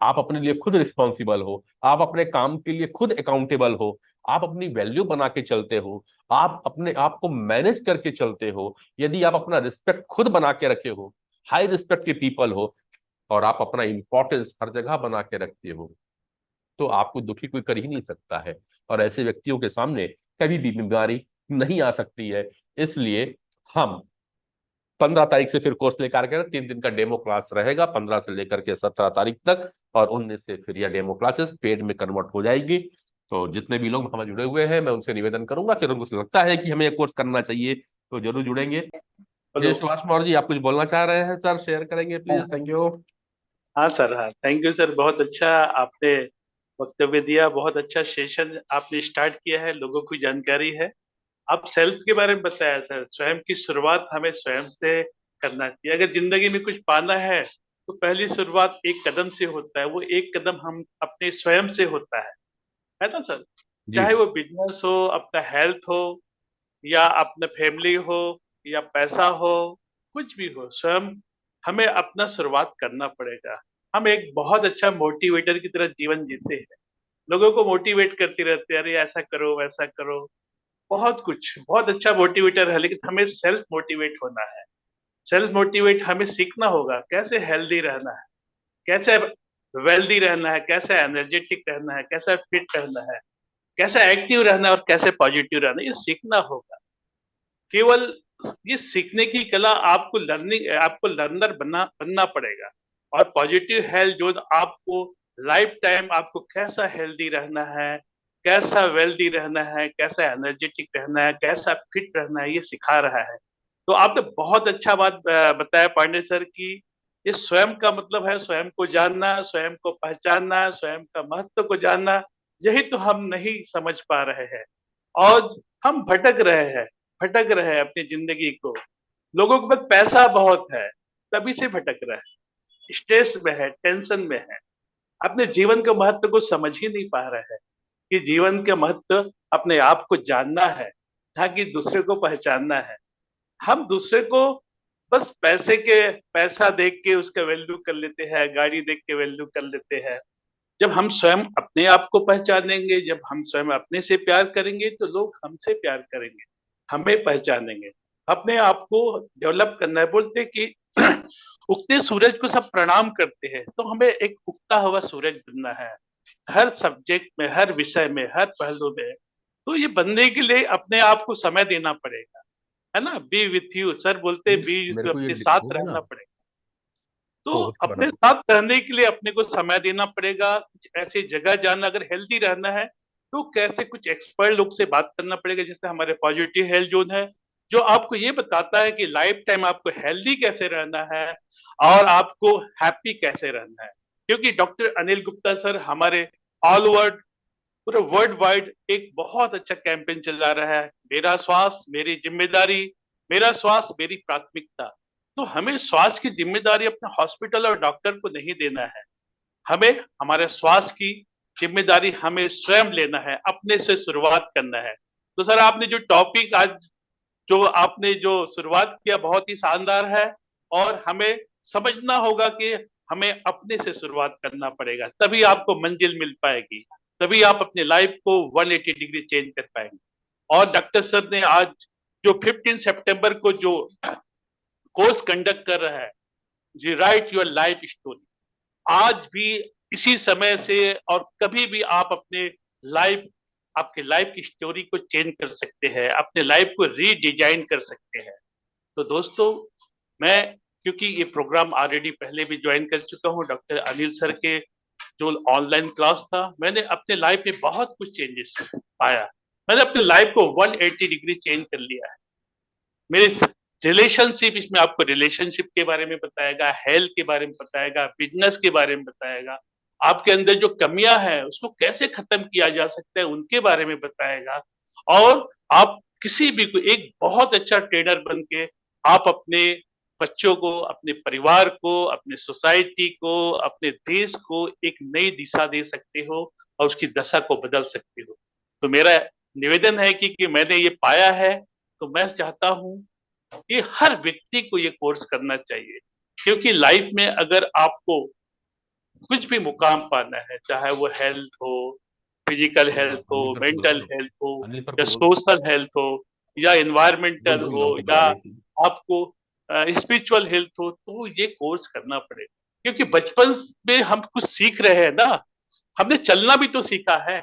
आप अपने लिए खुद रिस्पॉन्सिबल हो, आप अपने काम के लिए खुद अकाउंटेबल हो, आप अपनी वैल्यू बना के चलते हो, आप अपने आप को मैनेज करके चलते हो, यदि आप अपना रिस्पेक्ट खुद बना के रखे हो, हाई रिस्पेक्ट के पीपल हो, और आप अपना इंपॉर्टेंस हर जगह बना के रखते हो, तो आपको दुखी कोई कर ही नहीं सकता है। और ऐसे व्यक्तियों के सामने कभी भी बीमारी नहीं आ सकती है। इसलिए हम 15 तारीख से फिर कोर्स लेकर के 3 दिन का डेमो क्लास रहेगा, 15 से लेकर के 17 तारीख तक, और 19 से फिर यह डेमो क्लासेस पेड में कन्वर्ट हो जाएगी। तो जितने भी लोग हमें जुड़े हुए हैं, मैं उनसे निवेदन करूंगा कि अगर उनको लगता है कि हमें ये कोर्स करना चाहिए तो जरूर जुड़ेंगे। हेलो। जय सुभाष मौर्य जी, आप कुछ बोलना चाह रहे हैं सर? शेयर करेंगे प्लीज। Thank you. हाँ सर, हाँ, थैंक यू सर, बहुत अच्छा आपने वक्तव्य दिया, बहुत अच्छा सेशन आपने स्टार्ट किया है, लोगों की जानकारी है। आप सेल्फ के बारे में बताया सर, स्वयं की शुरुआत हमें स्वयं से करना चाहिए। अगर जिंदगी में कुछ पाना है तो पहली शुरुआत एक कदम से होता है, वो एक कदम हम अपने स्वयं से होता है ना सर? जी। चाहे वो बिजनेस हो, अपना हेल्थ हो, या अपना फैमिली हो, या पैसा हो, कुछ भी हो, स्वयं हमें अपना शुरुआत करना पड़ेगा। हम एक बहुत अच्छा मोटिवेटर की तरह जीवन जीते हैं, लोगों को मोटिवेट करते रहते हैं, अरे ऐसा करो वैसा करो, बहुत कुछ, बहुत अच्छा मोटिवेटर है, लेकिन हमें सेल्फ मोटिवेट होना है। सेल्फ मोटिवेट हमें सीखना होगा कैसे हेल्दी रहना है, कैसे वेल्दी रहना है, कैसे एनर्जेटिक रहना है, कैसे फिट रहना है, कैसे एक्टिव रहना है और कैसे पॉजिटिव रहना है, ये सीखना होगा। केवल ये सीखने की कला आपको आपको लर्नर बनना पड़ेगा। और पॉजिटिव हेल्थ जो आपको लाइफ टाइम आपको कैसा हेल्दी रहना है, कैसा वेल्दी रहना है, कैसा एनर्जेटिक रहना है, कैसा फिट रहना है, ये सिखा रहा है। तो आपने बहुत अच्छा बात बताया पांडे सर की, ये स्वयं का मतलब है स्वयं को जानना, स्वयं को पहचानना, स्वयं का महत्व को जानना। यही तो हम नहीं समझ पा रहे हैं, और हम भटक रहे हैं अपनी जिंदगी को। लोगों के पास पैसा बहुत है, तभी से भटक रहे हैं, स्ट्रेस में है, टेंशन में है, अपने जीवन के महत्व को समझ ही नहीं पा रहे हैं कि जीवन का महत्व अपने आप को जानना है, ताकि दूसरे को पहचानना है। हम दूसरे को बस पैसा देख के उसका वैल्यू कर लेते हैं, गाड़ी देख के वैल्यू कर लेते हैं। जब हम स्वयं अपने आप को पहचानेंगे, जब हम स्वयं अपने से प्यार करेंगे, तो लोग हमसे प्यार करेंगे, हमें पहचानेंगे। अपने आप को डेवलप करना है। बोलते हैं कि उगते सूरज को सब प्रणाम करते हैं, तो हमें एक उगता हुआ सूरज बनना है, हर सब्जेक्ट में, हर विषय में, हर पहलू में। तो ये बनने के लिए अपने आप को समय देना पड़ेगा, है ना? बी विथ यू, सर बोलते हैं, बी मेरे को ये अपने साथ लिखोगे ना, रहना पड़ेगा। तो तो उसके अपने बाद साथ रहने के लिए अपने को समय देना पड़ेगा, कुछ ऐसी जगह जाना, अगर हेल्दी रहना है तो कैसे कुछ एक्सपर्ट लोग से बात करना पड़ेगा, जैसे हमारे पॉजिटिव हेल्थ जोन है, जो आपको ये बताता है कि लाइफ टाइम आपको हेल्दी कैसे रहना है और आपको हैप्पी कैसे रहना है। क्योंकि डॉक्टर अनिल गुप्ता सर हमारे ऑल ओवर पूरे वर्ल्ड वाइड एक बहुत अच्छा कैंपेन चला रहा है, मेरा स्वास्थ्य मेरी जिम्मेदारी, मेरा स्वास्थ्य मेरी प्राथमिकता। तो हमें स्वास्थ्य की जिम्मेदारी अपने हॉस्पिटल और डॉक्टर को नहीं देना है, हमें हमारे स्वास्थ्य की जिम्मेदारी हमें स्वयं लेना है, अपने से शुरुआत करना है। तो सर आपने जो टॉपिक आज, जो आपने जो शुरुआत किया, बहुत ही शानदार है। और हमें समझना होगा कि हमें अपने से शुरुआत करना पड़ेगा, तभी आपको मंजिल मिल पाएगी, तभी आप अपने लाइफ को 180 डिग्री चेंज कर पाएंगे। और डॉक्टर सर ने आज जो 15 सितंबर को जो कोर्स कंडक्ट कर रहा है, रीराइट योर लाइफ स्टोरी। आज भी इसी समय से और कभी भी आप अपने लाइफ आपके लाइफ की स्टोरी को चेंज कर सकते हैं, अपने लाइफ को रीडिजाइन कर सकते हैं। तो दोस्तों, मैं क्योंकि ये प्रोग्राम ऑलरेडी पहले भी ज्वाइन कर चुका हूँ डॉक्टर अनिल सर के जो ऑनलाइन क्लास था, मैंने अपने लाइफ में बहुत कुछ चेंजेस पाया। मैंने अपने लाइफ को 180 डिग्री चेंज कर लिया है। मेरे रिलेशनशिप, इसमें आपको रिलेशनशिप के बारे में बताएगा, हेल्थ के बारे में बताएगा, बिजनेस के बारे में बताएगा, आपके अंदर जो कमियां हैं उसको कैसे खत्म किया जा सकता है उनके बारे में बताएगा। और आप किसी भी को एक बहुत अच्छा ट्रेनर बन के आप अपने बच्चों को, अपने परिवार को, अपने सोसाइटी को, अपने देश को एक नई दिशा दे सकते हो और उसकी दशा को बदल सकते हो। तो मेरा निवेदन है कि मैंने ये पाया है, तो मैं चाहता हूं कि हर व्यक्ति को ये कोर्स करना चाहिए। क्योंकि लाइफ में अगर आपको कुछ भी मुकाम पाना है, चाहे वो हेल्थ हो, फिजिकल हेल्थ हो, अनिल सर को बुला मेंटल लो, हेल्थ हो, अनिल सर या को बोलो, सोशल हेल्थ हो, या बोल एनवायरमेंटल दो इन हो, लोगों को या बुलाने के लिए। आपको स्पिरिचुअल हेल्थ हो, तो ये कोर्स करना पड़ेगा। क्योंकि बचपन में हम कुछ सीख रहे हैं ना, हमने चलना भी तो सीखा है,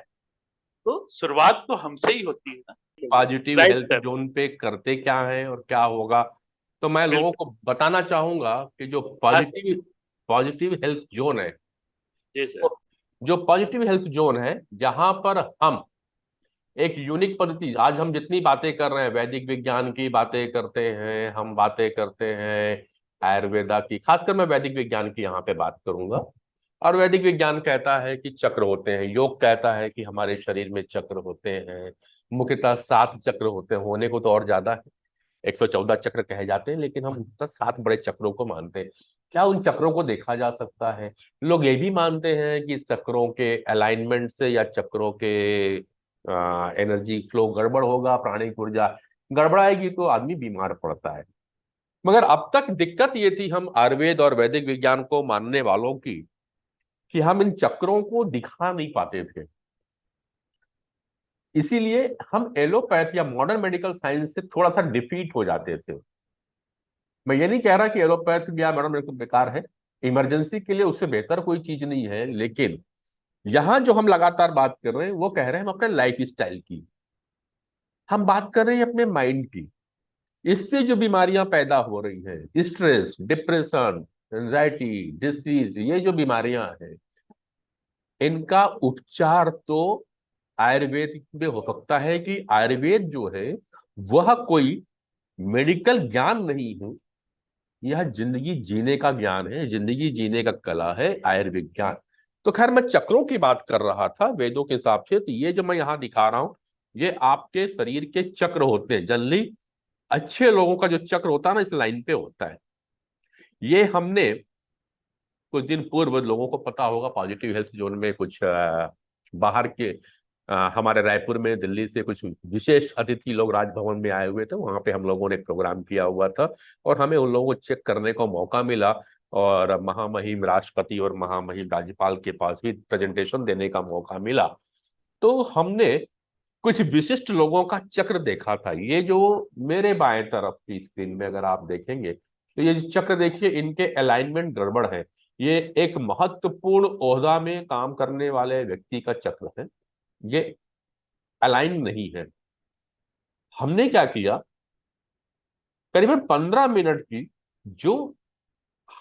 तो शुरुआत तो हमसे ही होती है ना। Positive right health sir. Zone पे करते क्या है और क्या होगा, तो मैं लोगों बिल्कुल। को बताना चाहूंगा कि जो हाँ sir. Positive positive health zone है, जी सर। तो जो पॉजिटिव हेल्थ जोन है, जहां पर हम एक यूनिक पद्धति, आज हम जितनी बातें कर रहे हैं, वैदिक विज्ञान की बातें करते हैं, हम बातें करते हैं आयुर्वेदा की, खासकर मैं वैदिक विज्ञान की यहाँ पे बात करूंगा। और वैदिक विज्ञान कहता है कि चक्र होते हैं, योग कहता है कि हमारे शरीर में चक्र होते हैं, मुख्यतः 7 चक्र होते हैं, होने को तो और ज्यादा है, 114 चक्र कहे जाते हैं, लेकिन हम मुख्यतः 7 बड़े चक्रों को मानते हैं। क्या उन चक्रों को देखा जा सकता है? लोग ये भी मानते हैं कि चक्रों के अलाइनमेंट से या चक्रों के एनर्जी फ्लो गड़बड़ होगा, प्राणिक ऊर्जा गड़बड़ाएगी तो आदमी बीमार पड़ता है। मगर अब तक दिक्कत ये थी हम आयुर्वेद और वैदिक विज्ञान को मानने वालों की, कि हम इन चक्रों को दिखा नहीं पाते थे। इसीलिए हम एलोपैथ या मॉडर्न मेडिकल साइंस से थोड़ा सा डिफीट हो जाते थे। मैं ये नहीं कह रहा कि एलोपैथ या मॉडर्न मेडिकल बेकार है, इमरजेंसी के लिए उससे बेहतर कोई चीज नहीं है, लेकिन यहां जो हम लगातार बात कर रहे हैं वो कह रहे हैं हम अपने लाइफ स्टाइल की, हम बात कर रहे हैं अपने माइंड की। इससे जो बीमारियां पैदा हो रही हैं, स्ट्रेस, डिप्रेशन, एंजाइटी, डिसीज, ये जो बीमारियां हैं, इनका उपचार तो आयुर्वेद में हो सकता है। कि आयुर्वेद जो है वह कोई मेडिकल ज्ञान नहीं है, यह जिंदगी जीने का ज्ञान है, जिंदगी जीने का कला है आयुर्विज्ञान। तो खैर, मैं चक्रों की बात कर रहा था वेदों के हिसाब से, तो ये जो मैं यहाँ दिखा रहा हूं, ये आपके शरीर के चक्र होते हैं। जनरली अच्छे लोगों का जो चक्र होता है ना, इस लाइन पे होता है। ये हमने कुछ दिन पूर्व, लोगों को पता होगा, पॉजिटिव हेल्थ जोन में कुछ बाहर के हमारे रायपुर में, दिल्ली से कुछ विशेष अतिथि लोग राजभवन में आए हुए थे, वहां पे हम लोगों ने एक प्रोग्राम किया हुआ था, और हमें उन लोगों को चेक करने का मौका मिला, और महामहिम राष्ट्रपति और महामहिम राज्यपाल के पास भी प्रेजेंटेशन देने का मौका मिला। तो हमने कुछ विशिष्ट लोगों का चक्र देखा था। ये जो मेरे बाएं तरफ की स्क्रीन में अगर आप देखेंगे, तो ये जो चक्र देखिए, इनके अलाइनमेंट गड़बड़ है। ये एक महत्वपूर्ण ओहदा में काम करने वाले व्यक्ति का चक्र है, ये अलाइन नहीं है। हमने क्या किया, करीबन 15 मिनट की जो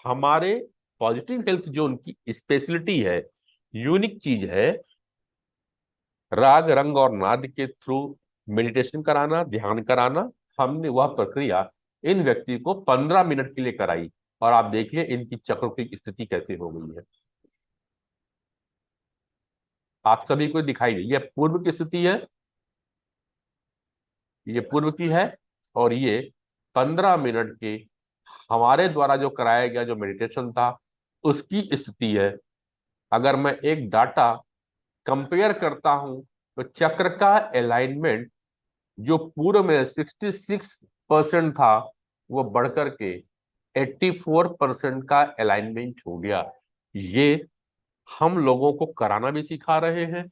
हमारे पॉजिटिव हेल्थ जो उनकी स्पेशलिटी है, यूनिक चीज है, राग रंग और नाद के थ्रू मेडिटेशन कराना, ध्यान कराना, हमने वह प्रक्रिया इन व्यक्ति को 15 मिनट के लिए कराई। और आप देखिए इनकी चक्रों की स्थिति कैसे हो गई है, आप सभी को दिखाई दे। यह पूर्व की स्थिति है, ये पूर्व की है, और ये 15 मिनट के हमारे द्वारा जो कराया गया जो मेडिटेशन था उसकी स्थिति है। अगर मैं एक डाटा कंपेयर करता हूं, तो चक्र का अलाइनमेंट जो पूर्व में 66% था, वो बढ़कर के 84% का अलाइनमेंट हो गया। ये हम लोगों को कराना भी सिखा रहे हैं।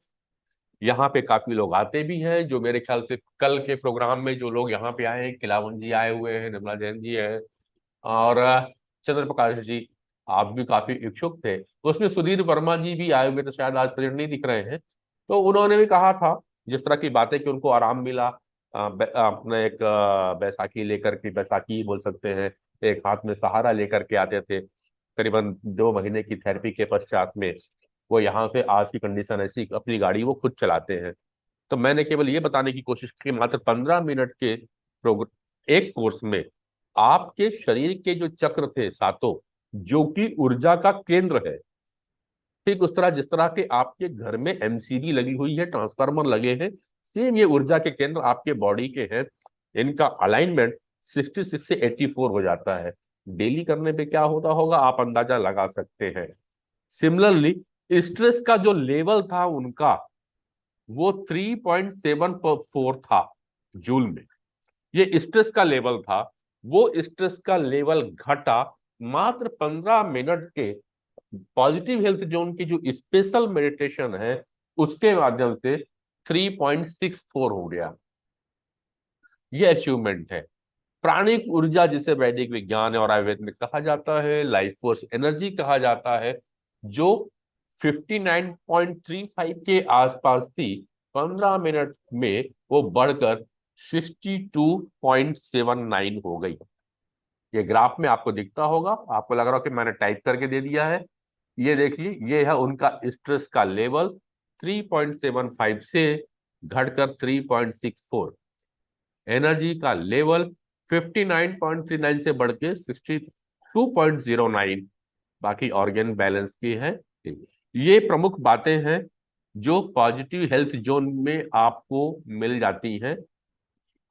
यहाँ पे काफी लोग आते भी हैं, जो मेरे ख्याल से कल के प्रोग्राम में जो लोग यहाँ पे आए हैं, खिलावन जी आए हुए हैं, निर्मला जैन जी है, और चंद्र प्रकाश जी, आप भी काफी इच्छुक थे। उसमें सुधीर वर्मा जी भी आए हुए थे, शायद आज प्रेजेंट नहीं दिख रहे हैं। तो उन्होंने भी कहा था जिस तरह की बातें कि उनको आराम मिला, अपने एक बैसाखी लेकर के, बैसाखी ही बोल सकते हैं, एक हाथ में सहारा लेकर के आते थे। करीबन 2 महीने की थेरेपी के पश्चात में वो यहाँ पे, आज की कंडीशन ऐसी, अपनी गाड़ी वो खुद चलाते हैं। तो मैंने केवल ये बताने की कोशिश की, मात्र 15 मिनट के एक कोर्स में आपके शरीर के जो चक्र थे सातों, जो कि ऊर्जा का केंद्र है, ठीक उस तरह जिस तरह के आपके घर में एमसीबी लगी हुई है, ट्रांसफार्मर लगे हैं, सेम ये ऊर्जा के केंद्र आपके बॉडी के हैं। इनका अलाइनमेंट 66 से 84 हो जाता है। डेली करने पे क्या होता होगा आप अंदाजा लगा सकते हैं। सिमिलरली स्ट्रेस का जो लेवल था उनका, वो 3.74 था जूल में। ये स्ट्रेस का लेवल था। वो स्ट्रेस का लेवल घटा मात्र 15 मिनट के पॉजिटिव हेल्थ जोन की जो स्पेशल मेडिटेशन है उसके माध्यम से 3.64 हो गया। ये अचीवमेंट है। प्राणिक ऊर्जा, जिसे वैदिक विज्ञान और आयुर्वेद में कहा जाता है, लाइफ फोर्स एनर्जी कहा जाता है, जो 59.35 के आसपास थी, 15 मिनट में वो बढ़कर 62.79 हो गई। ये ग्राफ में आपको दिखता होगा, आपको लग रहा हो कि मैंने टाइप करके दे दिया है। ये देखिए, ये है उनका स्ट्रेस का लेवल, 3.75 से घटकर 3.64। एनर्जी का लेवल 59.39 से बढ़ के 62.09। बाकी ऑर्गेन बैलेंस की है। ये प्रमुख बातें हैं जो पॉजिटिव हेल्थ जोन में आपको मिल जाती हैं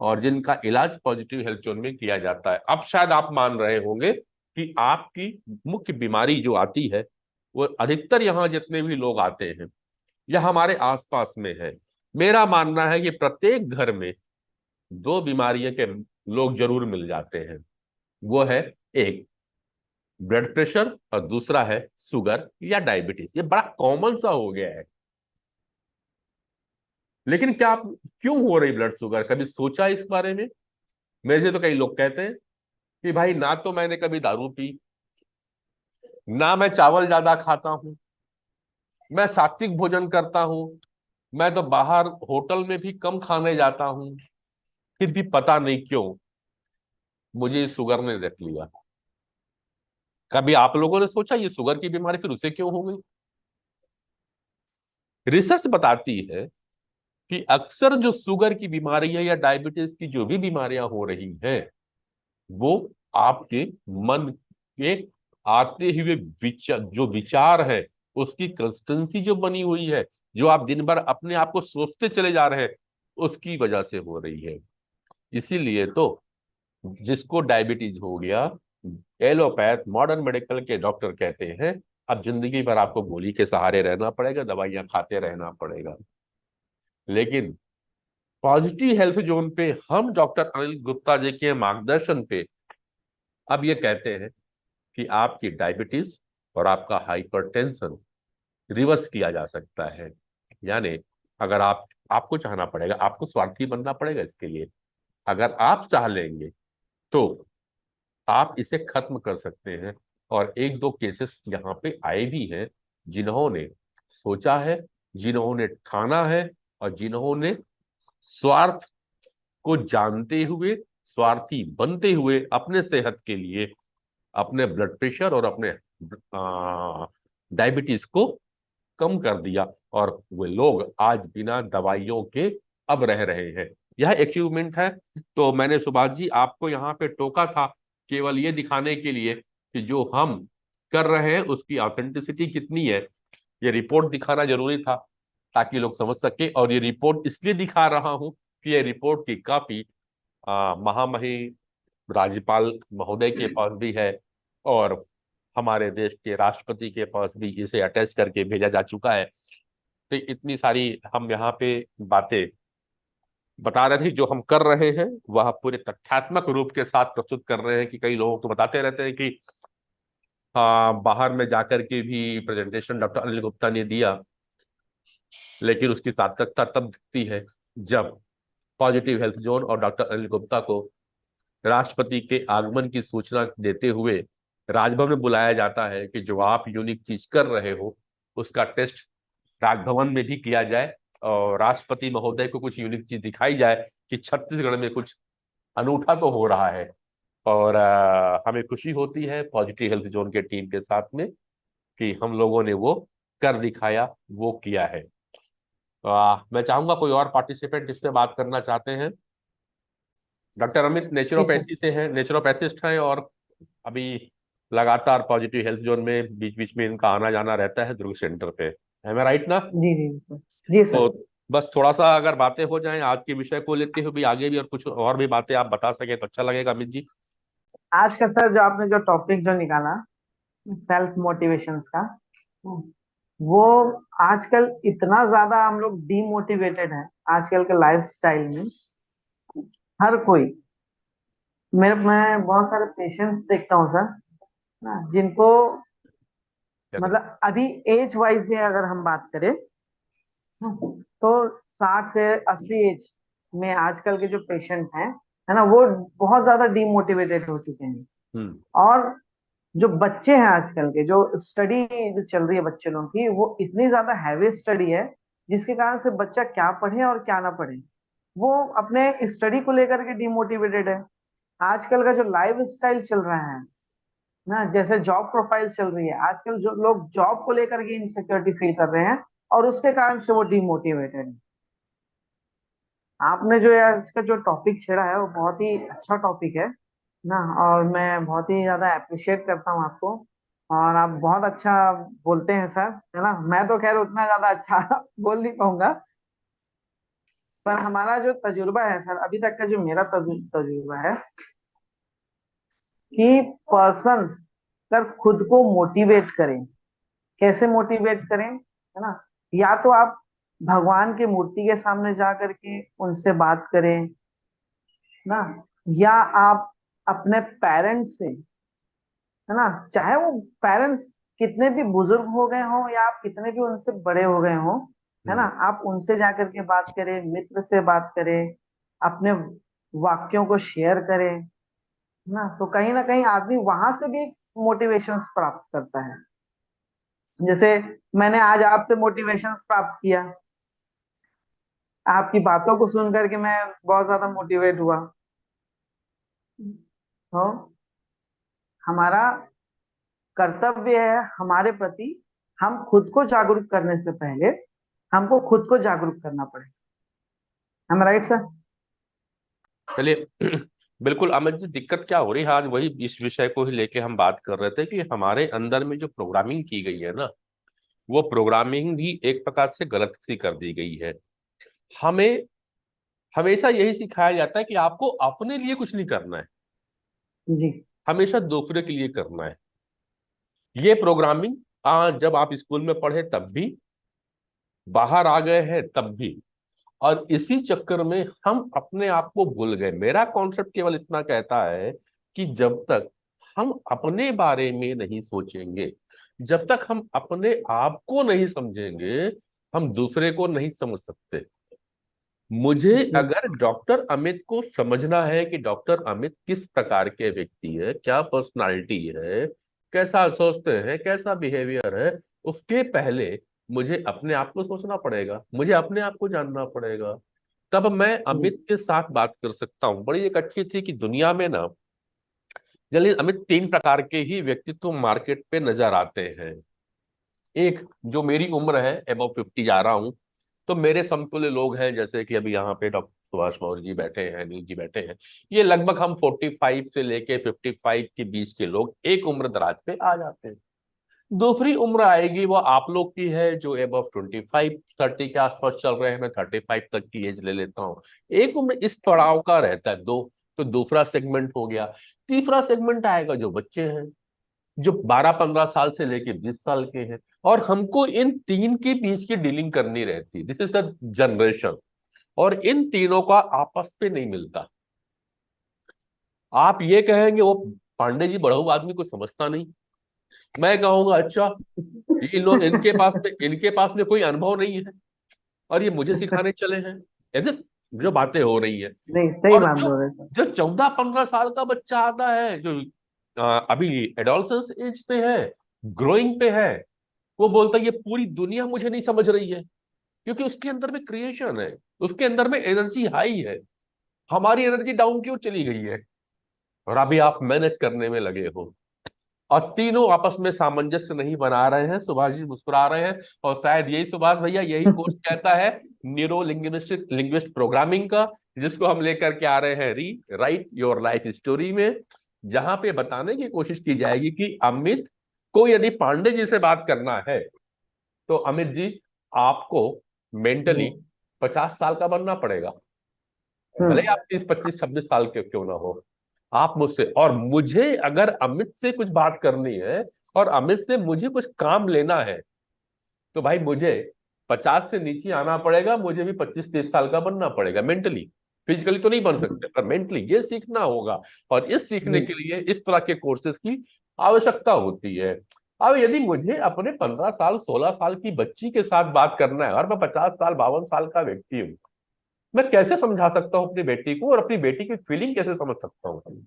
और जिनका इलाज पॉजिटिव हेल्थ जोन में किया जाता है। अब शायद आप मान रहे होंगे कि आपकी मुख्य बीमारी जो आती है, वो अधिकतर यहाँ जितने भी लोग आते हैं या हमारे आसपास में है, मेरा मानना है कि प्रत्येक घर में 2 बीमारियों के लोग जरूर मिल जाते हैं। वो है, एक ब्लड प्रेशर और दूसरा है शुगर या डायबिटीज। ये बड़ा कॉमन सा हो गया है। लेकिन क्या आप, क्यों हो रही ब्लड शुगर, कभी सोचा इस बारे में? मेरे से तो कई लोग कहते हैं कि भाई, ना तो मैंने कभी दारू पी, ना मैं चावल ज्यादा खाता हूं, मैं सात्विक भोजन करता हूं, मैं तो बाहर होटल में भी कम खाने जाता हूं, फिर भी पता नहीं क्यों मुझे शुगर ने रख लिया। कभी आप लोगों ने सोचा ये शुगर की बीमारी फिर उसे क्यों हो गई? रिसर्च बताती है कि अक्सर जो शुगर की बीमारी है या डायबिटीज की जो भी बीमारियां हो रही हैं, वो आपके मन के आते हुए जो विचार है, उसकी कंसिस्टेंसी जो बनी हुई है, जो आप दिन भर अपने आप को सोचते चले जा रहे हैं, उसकी वजह से हो रही है। इसीलिए तो जिसको डायबिटीज हो गया, एलोपैथ मॉडर्न मेडिकल के डॉक्टर कहते हैं अब जिंदगी भर आपको गोली के सहारे रहना पड़ेगा, दवाइयां खाते रहना पड़ेगा। लेकिन पॉजिटिव हेल्थ जोन पे हम डॉक्टर अनिल गुप्ता जी के मार्गदर्शन पे अब ये कहते हैं कि आपकी डायबिटीज और आपका हाइपरटेंशन रिवर्स किया जा सकता है। यानी अगर आपको चाहना पड़ेगा, आपको स्वार्थी बनना पड़ेगा इसके लिए। अगर आप चाह लेंगे तो आप इसे खत्म कर सकते हैं। और एक दो केसेस यहाँ पे आए भी हैं, जिन्होंने सोचा है, जिन्होंने ठाना है, और जिन्होंने स्वार्थ को जानते हुए, स्वार्थी बनते हुए अपने सेहत के लिए अपने ब्लड प्रेशर और अपने डायबिटीज को कम कर दिया। और वे लोग आज बिना दवाइयों के अब रह रहे हैं। यह अचीवमेंट है। तो मैंने सुभाष जी आपको यहाँ पे टोका था केवल ये दिखाने के लिए कि जो हम कर रहे हैं उसकी ऑथेंटिसिटी कितनी है। ये रिपोर्ट दिखाना जरूरी था ताकि लोग समझ सके। और ये रिपोर्ट इसलिए दिखा रहा हूं कि ये रिपोर्ट की कॉपी महामहिम राज्यपाल महोदय के पास भी है और हमारे देश के राष्ट्रपति के पास भी इसे अटैच करके भेजा जा चुका है। तो इतनी सारी हम यहाँ पे बातें बता रहे थे, जो हम कर रहे हैं वह पूरे तथ्यात्मक रूप के साथ प्रस्तुत कर रहे हैं। कि कई लोग तो बताते रहते हैं कि हाँ, बाहर में जाकर के भी प्रेजेंटेशन डॉक्टर अनिल गुप्ता ने दिया, लेकिन उसकी सार्थकता तब दिखती है जब पॉजिटिव हेल्थ जोन और डॉक्टर अनिल गुप्ता को राष्ट्रपति के आगमन की सूचना देते हुए राजभवन में बुलाया जाता है कि जो आप यूनिक चीज कर रहे हो उसका टेस्ट राजभवन में भी किया जाए, और राष्ट्रपति महोदय को कुछ यूनिक चीज दिखाई जाए कि छत्तीसगढ़ में कुछ अनूठा तो हो रहा है। और हमें खुशी होती है पॉजिटिव हेल्थ जोन के टीम के साथ में कि हम लोगों ने वो कर दिखाया, वो किया है। मैं चाहूंगा कोई और पार्टिसिपेंट इसमें बात करना चाहते हैं। Doctor Amit ji sir. Naturopathy से हैं, नेचुरोपैथिस्ट हैं, और अभी लगातार पॉजिटिव हेल्थ जोन में बीच बीच में इनका आना जाना रहता है दुर्ग सेंटर पे, है मैं राइट ना? जी जी जी सर। जी सर। तो बस थोड़ा सा अगर बातें हो जाएं आज के विषय को लेते हुए भी, आगे भी और कुछ और भी बातें आप बता सके तो अच्छा लगेगा अमित जी। आज का सर जो आपने जो टॉपिक जो निकाला, सेल्फ मोटिवेशंस का, वो आजकल इतना ज्यादा हम लोग डीमोटिवेटेड हैं आजकल के लाइफस्टाइल में। हर कोई, मैं बहुत सारे पेशेंट्स देखता हूँ सर ना, जिनको क्या करें? मतलब अभी एज वाइज से अगर हम बात करें, तो 60 से 80 एज में आजकल के जो पेशेंट हैं, है ना, वो बहुत ज्यादा डीमोटिवेटेड हो चुके हैं। हम्म। और जो बच्चे हैं आजकल के, जो स्टडी जो चल रही है बच्चे लोगों की, वो इतनी ज्यादा हैवी स्टडी है, जिसके कारण से बच्चा क्या पढ़े और क्या ना पढ़े, वो अपने स्टडी को लेकर के डिमोटिवेटेड है। आजकल का जो लाइफ स्टाइल चल रहा है ना, जैसे जॉब प्रोफाइल चल रही है आजकल, जो लोग जॉब को लेकर के इनसिक्योरिटी फील कर रहे हैं, और उसके कारण से वो डिमोटिवेटेड है। आपने जो आज का जो टॉपिक छेड़ा है वो बहुत ही अच्छा टॉपिक है ना, और मैं बहुत ही ज्यादा अप्रिशिएट करता हूँ आपको। और आप बहुत अच्छा बोलते हैं सर, है ना। मैं तो खैर उतना ज्यादा अच्छा बोल नहीं पाऊंगा, पर हमारा जो तजुर्बा है सर, अभी तक का जो मेरा तजुर्बा है, कि पर्सन्स अगर खुद को मोटिवेट करें, कैसे मोटिवेट करें, है ना, या तो आप भगवान की मूर्ति के सामने जा करके उनसे बात करें ना, या आप अपने पेरेंट्स से, है ना, चाहे वो पेरेंट्स कितने भी बुजुर्ग हो गए हों या आप कितने भी उनसे बड़े हो गए हों, है ना, हम्म। आप उनसे जाकर के बात करें, मित्र से बात करें, अपने वाक्यों को शेयर करें ना, तो कहीं ना कहीं आदमी वहां से भी मोटिवेशन प्राप्त करता है। जैसे मैंने आज आपसे मोटिवेशन प्राप्त किया, आपकी बातों को सुन करके मैं बहुत ज्यादा मोटिवेट हुआ। तो हमारा कर्तव्य है हमारे प्रति, हम खुद को जागरूक करने से पहले हमको खुद को जागरूक करना पड़ेगा। हम राइट सर? चलिए बिल्कुल अमित जी, दिक्कत क्या हो रही है आज वही इस विषय को ही लेके हम बात कर रहे थे कि हमारे अंदर में जो प्रोग्रामिंग की गई है ना, वो प्रोग्रामिंग भी एक प्रकार से गलत सी कर दी गई है। हमें हमेशा यही सिखाया जाता है कि आपको अपने लिए कुछ नहीं करना है, जी हमेशा दूसरे के लिए करना है। ये प्रोग्रामिंग आज जब आप स्कूल में पढ़े तब भी, बाहर आ गए हैं तब भी, और इसी चक्कर में हम अपने आप को भूल गए। मेरा कॉन्सेप्ट केवल इतना कहता है कि जब तक हम अपने बारे में नहीं सोचेंगे, जब तक हम अपने आप को नहीं समझेंगे, हम दूसरे को नहीं समझ सकते। मुझे जी अगर डॉक्टर अमित को समझना है कि डॉक्टर अमित किस प्रकार के व्यक्ति है, क्या पर्सनालिटी है, कैसा सोचते हैं, कैसा बिहेवियर है, उसके पहले मुझे अपने आप को सोचना पड़ेगा, मुझे अपने आप को जानना पड़ेगा। तब मैं जी अमित के साथ बात कर सकता हूँ। बड़ी एक अच्छी थी कि दुनिया में ना जल्दी अमित 3 प्रकार के ही व्यक्तित्व मार्केट पे नजर आते हैं। एक, जो मेरी उम्र है, अबव 50 जा रहा हूँ, तो मेरे समतुल्य लोग हैं, जैसे कि अभी यहाँ पे डॉक्टर सुभाष मौर्य जी बैठे हैं, अनिल जी बैठे हैं। ये लगभग हम 45 से लेके 55 के बीच के लोग एक उम्र दराज पे आ जाते हैं। दूसरी उम्र आएगी वो आप लोग की है, जो अबव 25 30 के आसपास चल रहे हैं, मैं 35 तक की एज ले लेता हूँ। एक उम्र इस पड़ाव का रहता है, दो। तो दूसरा सेगमेंट हो गया। तीसरा सेगमेंट आएगा जो बच्चे हैं, जो 12-15 साल से लेके 20 साल के हैं, और हमको इन तीन के बीच की डीलिंग करनी रहती है। This is the generation. और इन तीनों का आपस पे नहीं मिलता। आप ये कहेंगे वो पांडे जी बड़ऊ आदमी को समझता नहीं, मैं कहूंगा अच्छा, इन लोग इनके पास में कोई अनुभव नहीं है और ये मुझे सिखाने चले हैं। ऐसे जो बातें हो रही है। नहीं, सही और बात जो बोल रहे सर। जो 14-15 साल का बच्चा आता है, जो अभी एडोलसेंस एज पे है, ग्रोइंग पे है, वो बोलता है ये पूरी दुनिया मुझे नहीं समझ रही है, क्योंकि उसके अंदर में क्रिएशन है, उसके अंदर में एनर्जी हाई है, हमारी एनर्जी डाउन क्यों चली गई है, और अभी आप मैनेज करने में लगे हो। और तीनों आपस में सामंजस्य नहीं बना रहे हैं। सुभाष जी मुस्कुरा रहे हैं, और शायद यही सुभाष भैया यही कोर्स कहता है, न्यूरो लिंग्विस्टिक लिंग्विस्ट प्रोग्रामिंग का, जिसको हम लेकर के आ रहे हैं री राइट योर लाइफ स्टोरी में, जहां पे बताने की कोशिश की जाएगी कि अमित को यदि पांडे जी से बात करना है, तो अमित जी आपको मेंटली 50 साल का बनना पड़ेगा, भले ही हम्म। आप 30 25 26 साल के क्यों ना हो। आप मुझसे, और मुझे अगर अमित से कुछ बात करनी है और अमित से मुझे कुछ काम लेना है, तो भाई मुझे 50 से नीचे आना पड़ेगा, मुझे भी 25 30 साल का बनना पड़ेगा मेंटली। फिजिकली तो नहीं बन सकते, पर मेंटली ये सीखना होगा, और इस सीखने जी। के लिए इस तरह के कोर्सेज की आवश्यकता होती है। अब यदि मुझे अपने 15 साल 16 साल की बच्ची के साथ बात करना है, और मैं 50 साल 52 साल का व्यक्ति हूँ, मैं कैसे समझा सकता हूँ अपनी बेटी को, और अपनी बेटी की फीलिंग कैसे समझ सकता हूँ?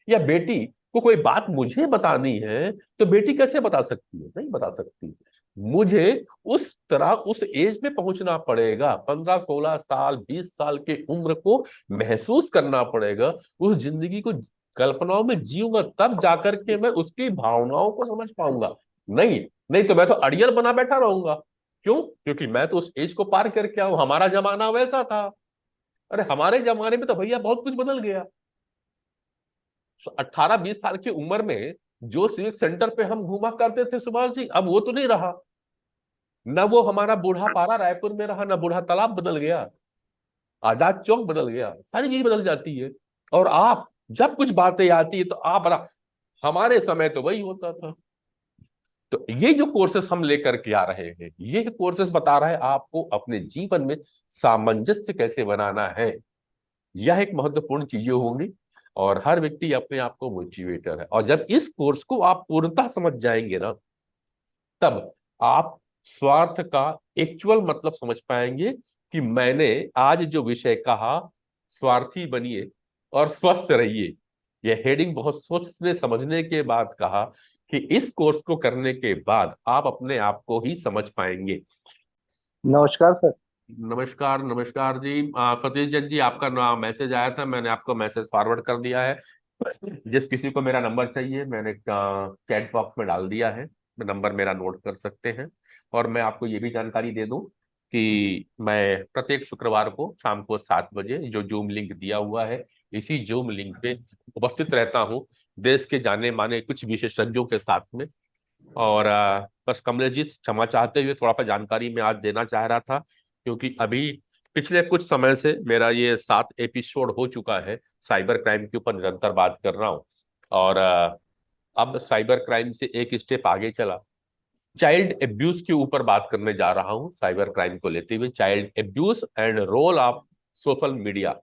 या बेटी को कोई बात मुझे बतानी है, तो बेटी कैसे बता सकती है? नहीं बता सकती। मुझे उस तरह उस एज में पहुंचना पड़ेगा, 15 16 साल 20 साल के उम्र को महसूस करना पड़ेगा, उस जिंदगी को कल्पनाओं में जीऊंगा, तब जाकर के मैं उसकी भावनाओं को समझ पाऊंगा। नहीं, नहीं तो मैं तो अड़ियल बना बैठा रहूंगा। क्यों? क्योंकि मैं तो उस एज को पार करके आऊं, हमारा जमाना वैसा था। अरे हमारे जमाने में तो भैया बहुत कुछ बदल गया। 18 20 साल की उम्र में जो सिविक सेंटर पे हम घूमा करते थे सुभाष जी, अब वो तो नहीं रहा। न वो हमारा बूढ़ा पारा रायपुर में रहा, न बूढ़ा तालाब बदल गया, आजाद चौक बदल गया, सारी चीज बदल जाती है। और आप जब कुछ बातें आती है तो आप बड़ा, हमारे समय तो वही होता था। तो ये जो कोर्सेस हम लेकर के आ रहे हैं, ये कोर्सेस बता रहा है आपको अपने जीवन में सामंजस्य कैसे बनाना है। यह एक महत्वपूर्ण चीजें होंगी, और हर व्यक्ति अपने आप को मोटिवेटर है, और जब इस कोर्स को आप पूर्णतः समझ जाएंगे ना, तब आप स्वार्थ का एक्चुअल मतलब समझ पाएंगे। कि मैंने आज जो विषय कहा, स्वार्थी बनिए और स्वस्थ रहिए, यह हेडिंग बहुत सोचने समझने के बाद कहा, कि इस कोर्स को करने के बाद आप अपने आप को ही समझ पाएंगे। नमस्कार सर। नमस्कार, नमस्कार जी। सतीश जैन जी, आपका नाम मैसेज आया था, मैंने आपको मैसेज फॉरवर्ड कर दिया है। जिस किसी को मेरा नंबर चाहिए, मैंने चैट बॉक्स में डाल दिया है, नंबर मेरा नोट कर सकते हैं। और मैं आपको ये भी जानकारी दे दूं कि मैं प्रत्येक शुक्रवार को शाम को 7 बजे जो जूम लिंक दिया हुआ है, इसी जूम लिंक पे उपस्थित रहता हूँ, देश के जाने माने कुछ विशेषज्ञों के साथ में। और बस कमलेश क्षमा चाहते हुए थोड़ा सा जानकारी मैं आज देना चाह रहा था, क्योंकि अभी पिछले कुछ समय से मेरा ये 7 एपिसोड हो चुका है, साइबर क्राइम के ऊपर निरंतर बात कर रहा हूँ। और अब साइबर क्राइम से एक स्टेप आगे चला, चाइल्ड एब्यूज के ऊपर बात करने जा रहा हूँ, साइबर क्राइम को लेते हुए child abuse and role of social media,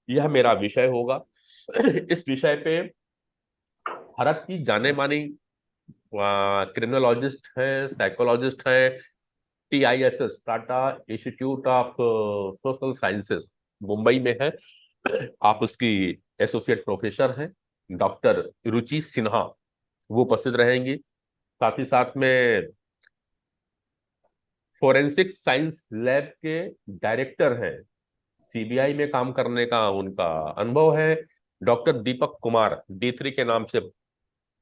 यह मेरा विषय होगा। इस विषय पे भारत की जाने मानी क्रिमिनोलॉजिस्ट है, साइकोलॉजिस्ट है, TISS Tata institute of social sciences Mumbai में है, आप उसकी एसोसिएट प्रोफेसर हैं, डॉक्टर रुचि सिन्हा, वो उपस्थित रहेंगी। साथ ही साथ में फोरेंसिक साइंस लैब के डायरेक्टर हैं, CBI में काम करने का उनका अनुभव है, डॉक्टर दीपक कुमार D3 के नाम से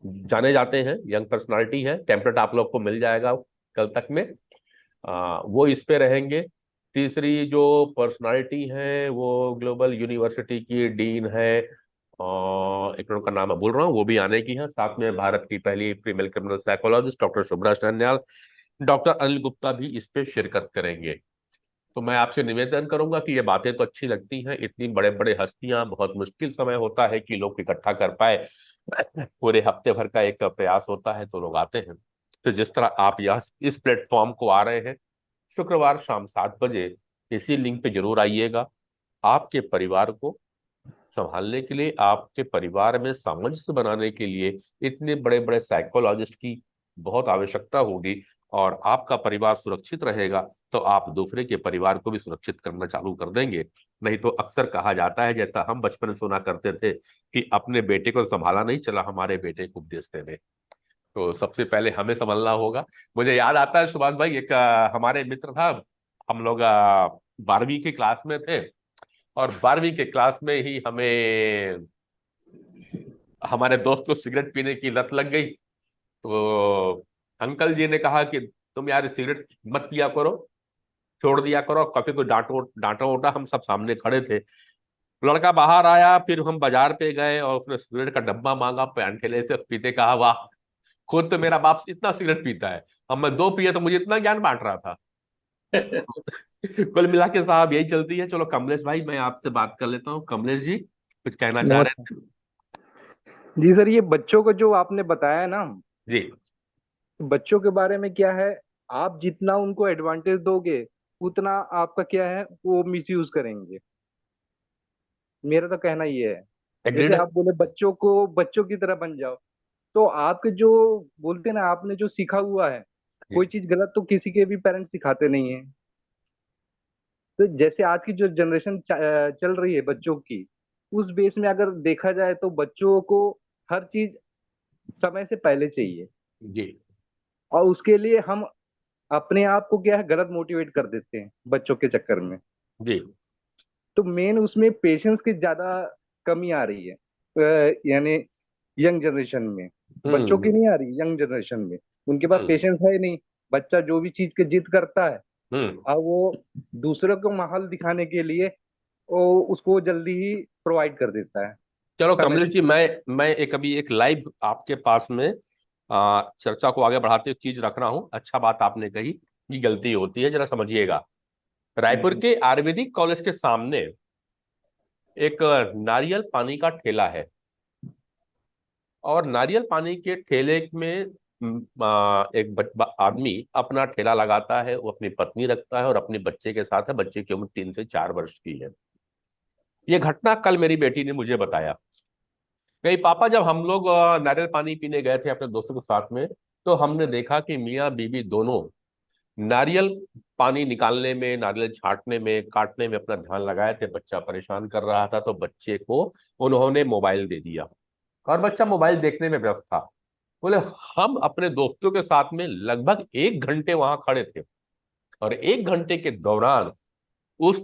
जाने जाते हैं, यंग पर्सनालिटी है, टेम्पलेट आप लोग को मिल जाएगा कल तक में। वो इस पे रहेंगे। तीसरी जो पर्सनालिटी है वो ग्लोबल यूनिवर्सिटी की डीन है, एक उनका नाम मैं भूल रहा हूँ, वो भी आने की है। साथ में भारत की पहली female criminal psychologist doctor Shubhra Sanyal, doctor Anil Gupta भी इस पे शिरकत करेंगे। तो मैं आपसे निवेदन करूंगा कि ये बातें तो अच्छी लगती हैं, इतनी बड़े बड़े हस्तियां, बहुत मुश्किल समय होता है कि लोग इकट्ठा कर पाए, पूरे हफ्ते भर का एक प्रयास होता है तो लोग आते हैं। तो जिस तरह आप यह इस प्लेटफॉर्म को आ रहे हैं, शुक्रवार शाम 7 बजे इसी लिंक पे जरूर आइएगा। आपके परिवार को संभालने के लिए, आपके परिवार में सामंजस्य बनाने के लिए इतने बड़े बड़े साइकोलॉजिस्ट की बहुत आवश्यकता होगी। और आपका परिवार सुरक्षित रहेगा तो आप दूसरे के परिवार को भी सुरक्षित करना चालू कर देंगे। नहीं तो अक्सर कहा जाता है, जैसा हम बचपन में सुना करते थे, कि अपने बेटे को संभाला नहीं, चला हमारे बेटे को उपदेश देने। तो सबसे पहले हमें संभलना होगा। मुझे याद आता है सुभाष भाई, एक हमारे मित्र था, हम लोग 12वीं की क्लास में थे, और 12वीं के क्लास में ही हमें हमारे दोस्त को सिगरेट पीने की लत लग गई। तो अंकल जी ने कहा कि तुम यार सिगरेट मत पिया करो, छोड़ दिया करो, काफी कोई डांटो डांटा उठा, हम सब सामने खड़े थे। लड़का बाहर आया, फिर हम बाजार पे गए और उसने सिगरेट का डब्बा मांगा, पैन ठेले से पीते, कहा वाह, खुद तो मेरा बाप इतना सिगरेट पीता है, अब मैं 2 पिए तो मुझे इतना ज्ञान बांट रहा था। कुल मिला के साहब यही चलती है। चलो कमलेश भाई, मैं आपसे बात कर लेता हूँ। कमलेश जी कुछ कहना चाह रहे नमस्कार थे? जी सर। ये बच्चों को जो आपने बताया ना, जी। बच्चों के बारे में क्या है, आप जितना उनको एडवांटेज दोगे उतना आपका क्या है वो मिसयूज करेंगे। मेरा तो कहना ये है। जैसे एग्रीड। आप बोले बच्चों को बच्चों की तरह बन जाओ, तो आपके जो बोलते ना, आपने जो सीखा हुआ है, जी। कोई चीज गलत तो किसी के भी पेरेंट्स सिखाते नहीं है। तो जैसे आज की जो जनरेशन चल रही है बच्चों की, उस बेस में अगर देखा जाए तो बच्चों को हर चीज समय से पहले चाहिए, जी। और उसके लिए हम अपने आप को क्या है गलत मोटिवेट कर देते हैं बच्चों के चक्कर में। जी। तो मेन उसमें पेशेंस की ज्यादा कमी आ रही है, यानी यंग जनरेशन में। बच्चों की हम्म। नहीं आ रही, यंग जनरेशन में उनके पास हम्म। पेशेंस है नहीं। बच्चा जो भी चीज की जिद करता है, हम्म। और वो दूसरों को माहौल दिखाने के लिए वो उसको जल्दी ही प्रोवाइड कर देता है चलो समय कमलेश से। जी, मैं एक अभी एक लाइव आपके पास में चर्चा को आगे बढ़ाते हुए चीज रख रहा हूं। अच्छा बात आपने कही, ये गलती होती है, जरा समझिएगा। रायपुर हम्म, के आयुर्वेदिक कॉलेज के सामने एक नारियल पानी का ठेला है, और नारियल पानी के ठेले में एक आदमी अपना ठेला लगाता है, वो अपनी पत्नी रखता है और अपने बच्चे के साथ है। बच्चे की उम्र 3 से 4 वर्ष की है। ये घटना कल मेरी बेटी ने मुझे बताया। कहीं पापा, जब हम लोग नारियल पानी पीने गए थे अपने दोस्तों के साथ में, तो हमने देखा कि मियाँ बीवी दोनों नारियल पानी निकालने में, नारियल छांटने में, काटने में अपना ध्यान लगाए थे। बच्चा परेशान कर रहा था तो बच्चे को उन्होंने मोबाइल दे दिया, और बच्चा मोबाइल देखने में व्यस्त था। बोले हम अपने दोस्तों के साथ में लगभग 1 घंटे वहां खड़े थे, और 1 घंटे के दौरान उस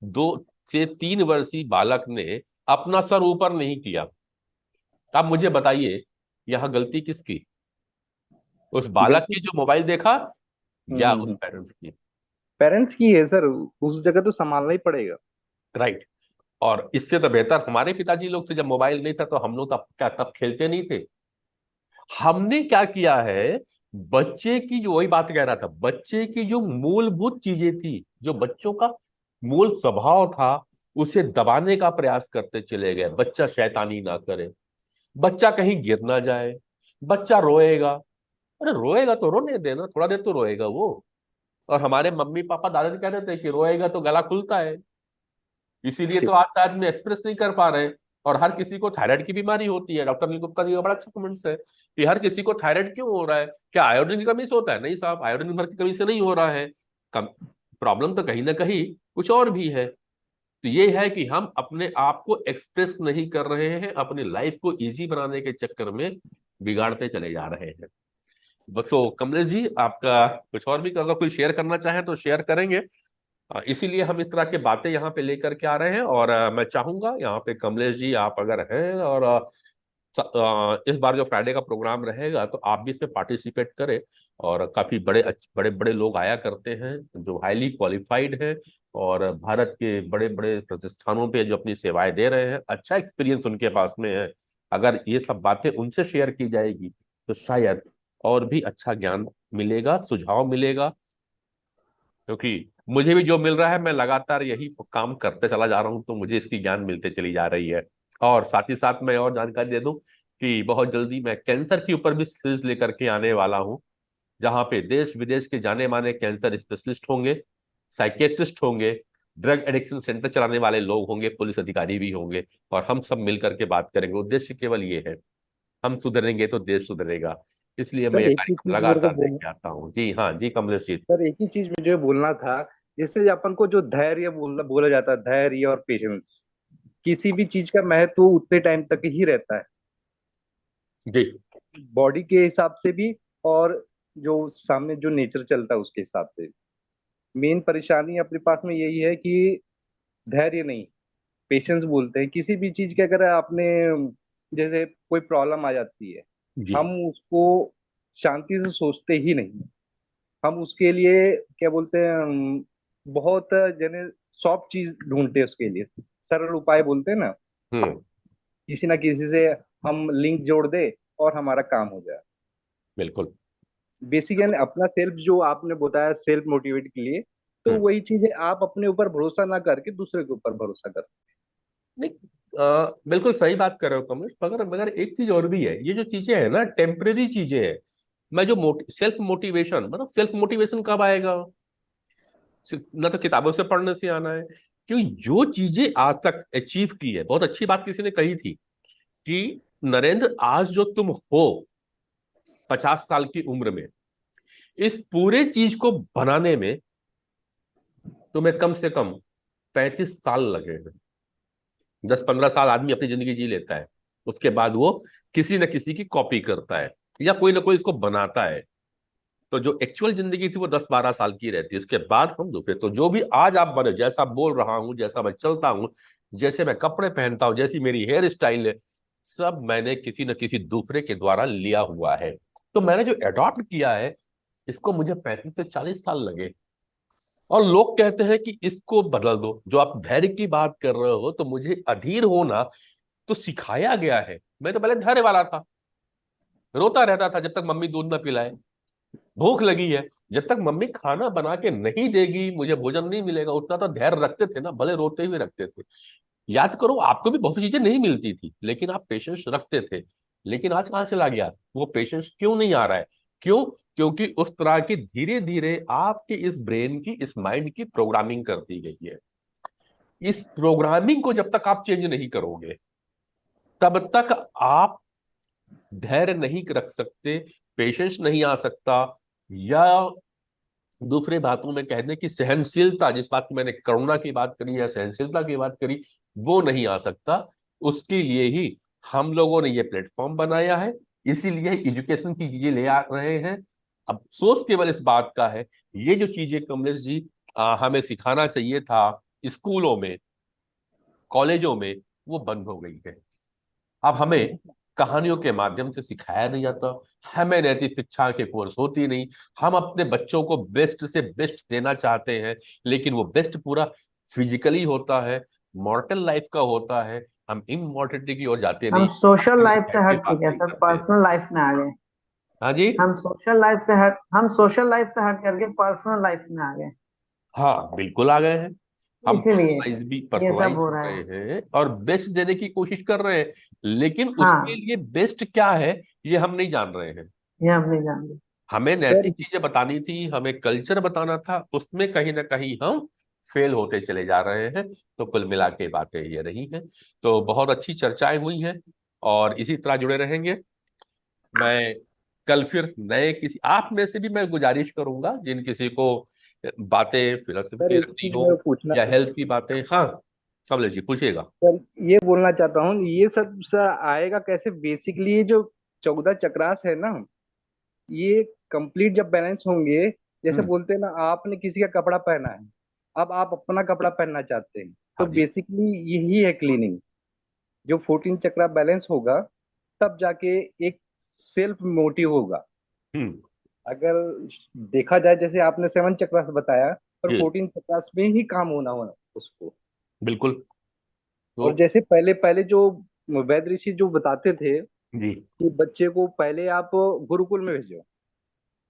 2 से 3 वर्षीय बालक ने अपना सर ऊपर नहीं किया। आप मुझे बताइए, यह गलती किसकी? उस बालक गलती की जो मोबाइल देखा, या उस पेरेंट्स की? पेरेंट्स की है सर। उस जगह तो संभालना ही पड़ेगा। राइट। और इससे तो बेहतर हमारे पिताजी लोग थे, जब मोबाइल नहीं था तो हम लोग तब क्या तब खेलते नहीं थे? हमने क्या किया है, बच्चे की जो, वही बात कह रहा था, बच्चे की जो मूलभूत चीजें थी, जो बच्चों का मूल स्वभाव था, उसे दबाने का प्रयास करते चले गए। बच्चा शैतानी ना करे, बच्चा कहीं गिर ना जाए, बच्चा रोएगा, अरे रोएगा तो रोने देना, थोड़ा देर तो रोएगा वो। और हमारे मम्मी पापा दादाजी कहते थे कि रोएगा तो गला खुलता है, इसीलिए तो आज शायद में एक्सप्रेस नहीं कर पा रहे हैं। और हर किसी को थायराइड की बीमारी होती है। डॉक्टर नील गुप्ता जी का बड़ा अच्छा कमेंट्स है कि हर किसी को थायराइड क्यों हो रहा है, क्या आयोडीन की कमी से होता है? नहीं साहब, आयोडीन भर की कमी से नहीं हो रहा है। कम प्रॉब्लम तो कहीं ना कहीं कुछ और भी है। तो ये है कि हम अपने आप को एक्सप्रेस नहीं कर रहे हैं, अपनी लाइफ को इजी बनाने के चक्कर में बिगाड़ते चले जा रहे हैं। तो कमलेश जी, आपका कुछ और भी अगर कोई शेयर करना चाहे तो शेयर करेंगे। इसीलिए हम इस तरह की बातें यहाँ पे लेकर के आ रहे हैं। और मैं चाहूंगा यहाँ पे कमलेश जी, आप अगर हैं, और इस बार जो फ्राइडे का प्रोग्राम रहेगा तो आप भी इसमें पार्टिसिपेट करें। और काफी बड़े बड़े बड़े लोग आया करते हैं जो हाईली क्वालिफाइड हैं, और भारत के बड़े बड़े प्रतिष्ठानों पे जो अपनी सेवाएं दे रहे हैं, अच्छा एक्सपीरियंस उनके पास में है। अगर ये सब बातें उनसे शेयर की जाएगी तो शायद और भी अच्छा ज्ञान मिलेगा, सुझाव मिलेगा। क्योंकि मुझे भी जो मिल रहा है, मैं लगातार यही काम करते चला जा रहा हूँ, तो मुझे इसकी ज्ञान मिलते चली जा रही है। और साथ ही साथ मैं और जानकारी दे दूं कि बहुत जल्दी मैं कैंसर के ऊपर भी सीरीज लेकर के आने वाला हूँ, जहाँ पे देश विदेश के जाने माने कैंसर स्पेशलिस्ट होंगे, साइकेट्रिस्ट होंगे, ड्रग एडिक्शन सेंटर चलाने वाले लोग होंगे, पुलिस अधिकारी भी होंगे, और हम सब मिल करके बात करेंगे। उद्देश्य केवल ये है, हम सुधरेंगे तो देश सुधरेगा। इसलिए मैं सर ये एक ही कार्यक्रम चीज मेरे को लगातार देख बोलना के आता हूँ। जी हाँ जी, कमलेश जी। सर, एक ही चीज मुझे बोलना था। जैसे अपन को जो धैर्य बोला बोला जाता है, धैर्य और पेशेंस, किसी भी चीज का महत्व उतने टाइम तक ही रहता है, जी बॉडी के हिसाब से भी और जो सामने जो नेचर चलता है उसके हिसाब से। मेन परेशानी अपने पास में यही है कि धैर्य नहीं, पेशेंस बोलते हैं किसी भी चीज के। अगर आपने जैसे कोई प्रॉब्लम आ जाती है, जी हम उसको शांति से सोचते ही नहीं। हम उसके लिए क्या बोलते हैं, बहुत जने सॉफ्ट चीज ढूंढते हैं उसके लिए, सरल उपाय बोलते हैं ना, हम्म। किसी ना किसी से हम लिंक जोड़ दे और हमारा काम हो जाए। बिल्कुल। बेसिकली अपना सेल्फ जो आपने बताया सेल्फ मोटिवेट के लिए, तो हम्म। वही चीज है, आप अपने ऊपर भरोसा ना करके दूसरे के ऊपर भरोसा कर। नहीं, बिल्कुल सही बात कर रहे हो कमलेश, मगर मगर एक चीज और भी है, ये जो चीजें है ना टेम्परेरी चीजें हैं। मैं जो सेल्फ मोटिवेशन, मतलब सेल्फ मोटिवेशन कब आएगा? ना तो किताबों से पढ़ने से आना है। क्योंकि जो चीजें आज तक अचीव की है, बहुत अच्छी बात किसी ने कही थी कि नरेंद्र, आज जो तुम हो 50 साल की उम्र में, इस पूरे चीज को बनाने में तुम्हें कम से कम 35 साल लगे हैं। 10-15 साल आदमी अपनी जिंदगी जी लेता है, उसके बाद वो किसी न किसी की कॉपी करता है या कोई ना कोई इसको बनाता है। तो जो एक्चुअल जिंदगी थी वो 10-12 साल की रहती है, उसके बाद हम दूसरे। तो जो भी आज आप बने, जैसा बोल रहा हूँ, जैसा मैं चलता हूँ, जैसे मैं कपड़े पहनता हूँ, जैसी मेरी हेयर स्टाइल है, सब मैंने किसी न किसी दूसरे के द्वारा लिया हुआ है। तो मैंने जो अडॉप्ट किया है, इसको मुझे 35 से 40 साल लगे। और लोग कहते हैं कि इसको बदल दो। जो आप धैर्य की बात कर रहे हो, तो मुझे अधीर होना तो सिखाया गया है। मैं तो पहले धैर्य वाला था, रोता रहता था जब तक मम्मी दूध ना पिलाए। भूख लगी है, जब तक मम्मी खाना बना के नहीं देगी, मुझे भोजन नहीं मिलेगा, उतना तो धैर्य रखते थे ना, भले रोते हुए रखते थे। याद करो, आपको भी बहुत सी चीजें नहीं मिलती थी, लेकिन आप पेशेंस रखते थे। लेकिन आज कहाँ चला गया वो पेशेंस? क्यों नहीं आ रहा है? क्यों? क्योंकि उस तरह की धीरे धीरे आपके इस ब्रेन की, इस माइंड की प्रोग्रामिंग कर दी गई है। इस प्रोग्रामिंग को जब तक आप चेंज नहीं करोगे, तब तक आप धैर्य नहीं रख सकते, पेशेंस नहीं आ सकता, या दूसरे बातों में कह दें कि सहनशीलता, जिस बात की मैंने करुणा की बात करी या सहनशीलता की बात करी, वो नहीं आ सकता। उसके लिए ही हम लोगों ने ये प्लेटफॉर्म बनाया है, इसीलिए एजुकेशन की चीजें ले आ रहे हैं। अब अफसोस केवल इस बात का है, ये जो चीजें कमलेश जी हमें सिखाना चाहिए था स्कूलों में, कॉलेजों में, वो बंद हो गई है। अब हमें कहानियों के माध्यम से सिखाया नहीं जाता, हमें नैतिक शिक्षा के कोर्स होती नहीं। हम अपने बच्चों को बेस्ट से बेस्ट देना चाहते हैं, लेकिन वो बेस्ट पूरा फिजिकली होता है, मॉर्टल लाइफ का होता है। हम इमॉर्टलिटी की ओर जाते हम नहीं, सोशल लाइफ से की हट के बात क्या नहीं सर करते। पर्सनल लाइफ में आ गए। हाँ जी। हम सोशल लाइफ से हट करके पर्सनल लाइफ में आ गए, हाँ बिल्कुल आ गए हैं। हम इसीलिए ये सब पर्सनलाइज हो हो रहा रहे है। हैं और बेस्ट देने की कोशिश कर रहे हैं, लेकिन उसके हाँ, लिए बेस्ट क्या है ये हम नहीं जान रहे हैं। ये हम नहीं जानते। हमें सर नैतिक चीजें बतानी थी, हमें कल्चर बताना था, उसमें कहीं ना कहीं हम फेल होते चले जा रहे हैं। तो कुल मिला के बातें ये रही हैं। तो बहुत अच्छी चर्चाएं हुई हैं, और इसी तरह जुड़े रहेंगे। मैं कल फिर नए किसी आप में से भी मैं गुजारिश करूंगा, जिन किसी को बातें फिलोसफी सर की एक रखनी चीज हो मैं पूछना, या हेल्थ की बातें। हाँ कमलेश जी पूछिएगा। सर ये बोलना चाहता हूँ, ये सब सर आएगा कैसे? बेसिकली ये जो 14 चक्रास है ना, ये कंप्लीट जब बैलेंस होंगे, जैसे हम्म। बोलते हैं ना, आपने किसी का कपड़ा पहना है, अब आप अपना कपड़ा पहनना चाहते हैं, तो हाँ जी। बेसिकली यही है क्लीनिंग। जो 14 चक्रा बैलेंस होगा, तब जाके एक सेल्फ मोटिव होगा। हम्म। अगर देखा जाए, जैसे आपने 7 चक्रास बताया, पर जी 14 चक्रास में ही काम होना होना उसको। बिल्कुल। तो और जैसे पहले पहले जो वैद्य ऋषि जो बताते थे जी कि बच्चे को पहले आप गुरुकुल में भेजो,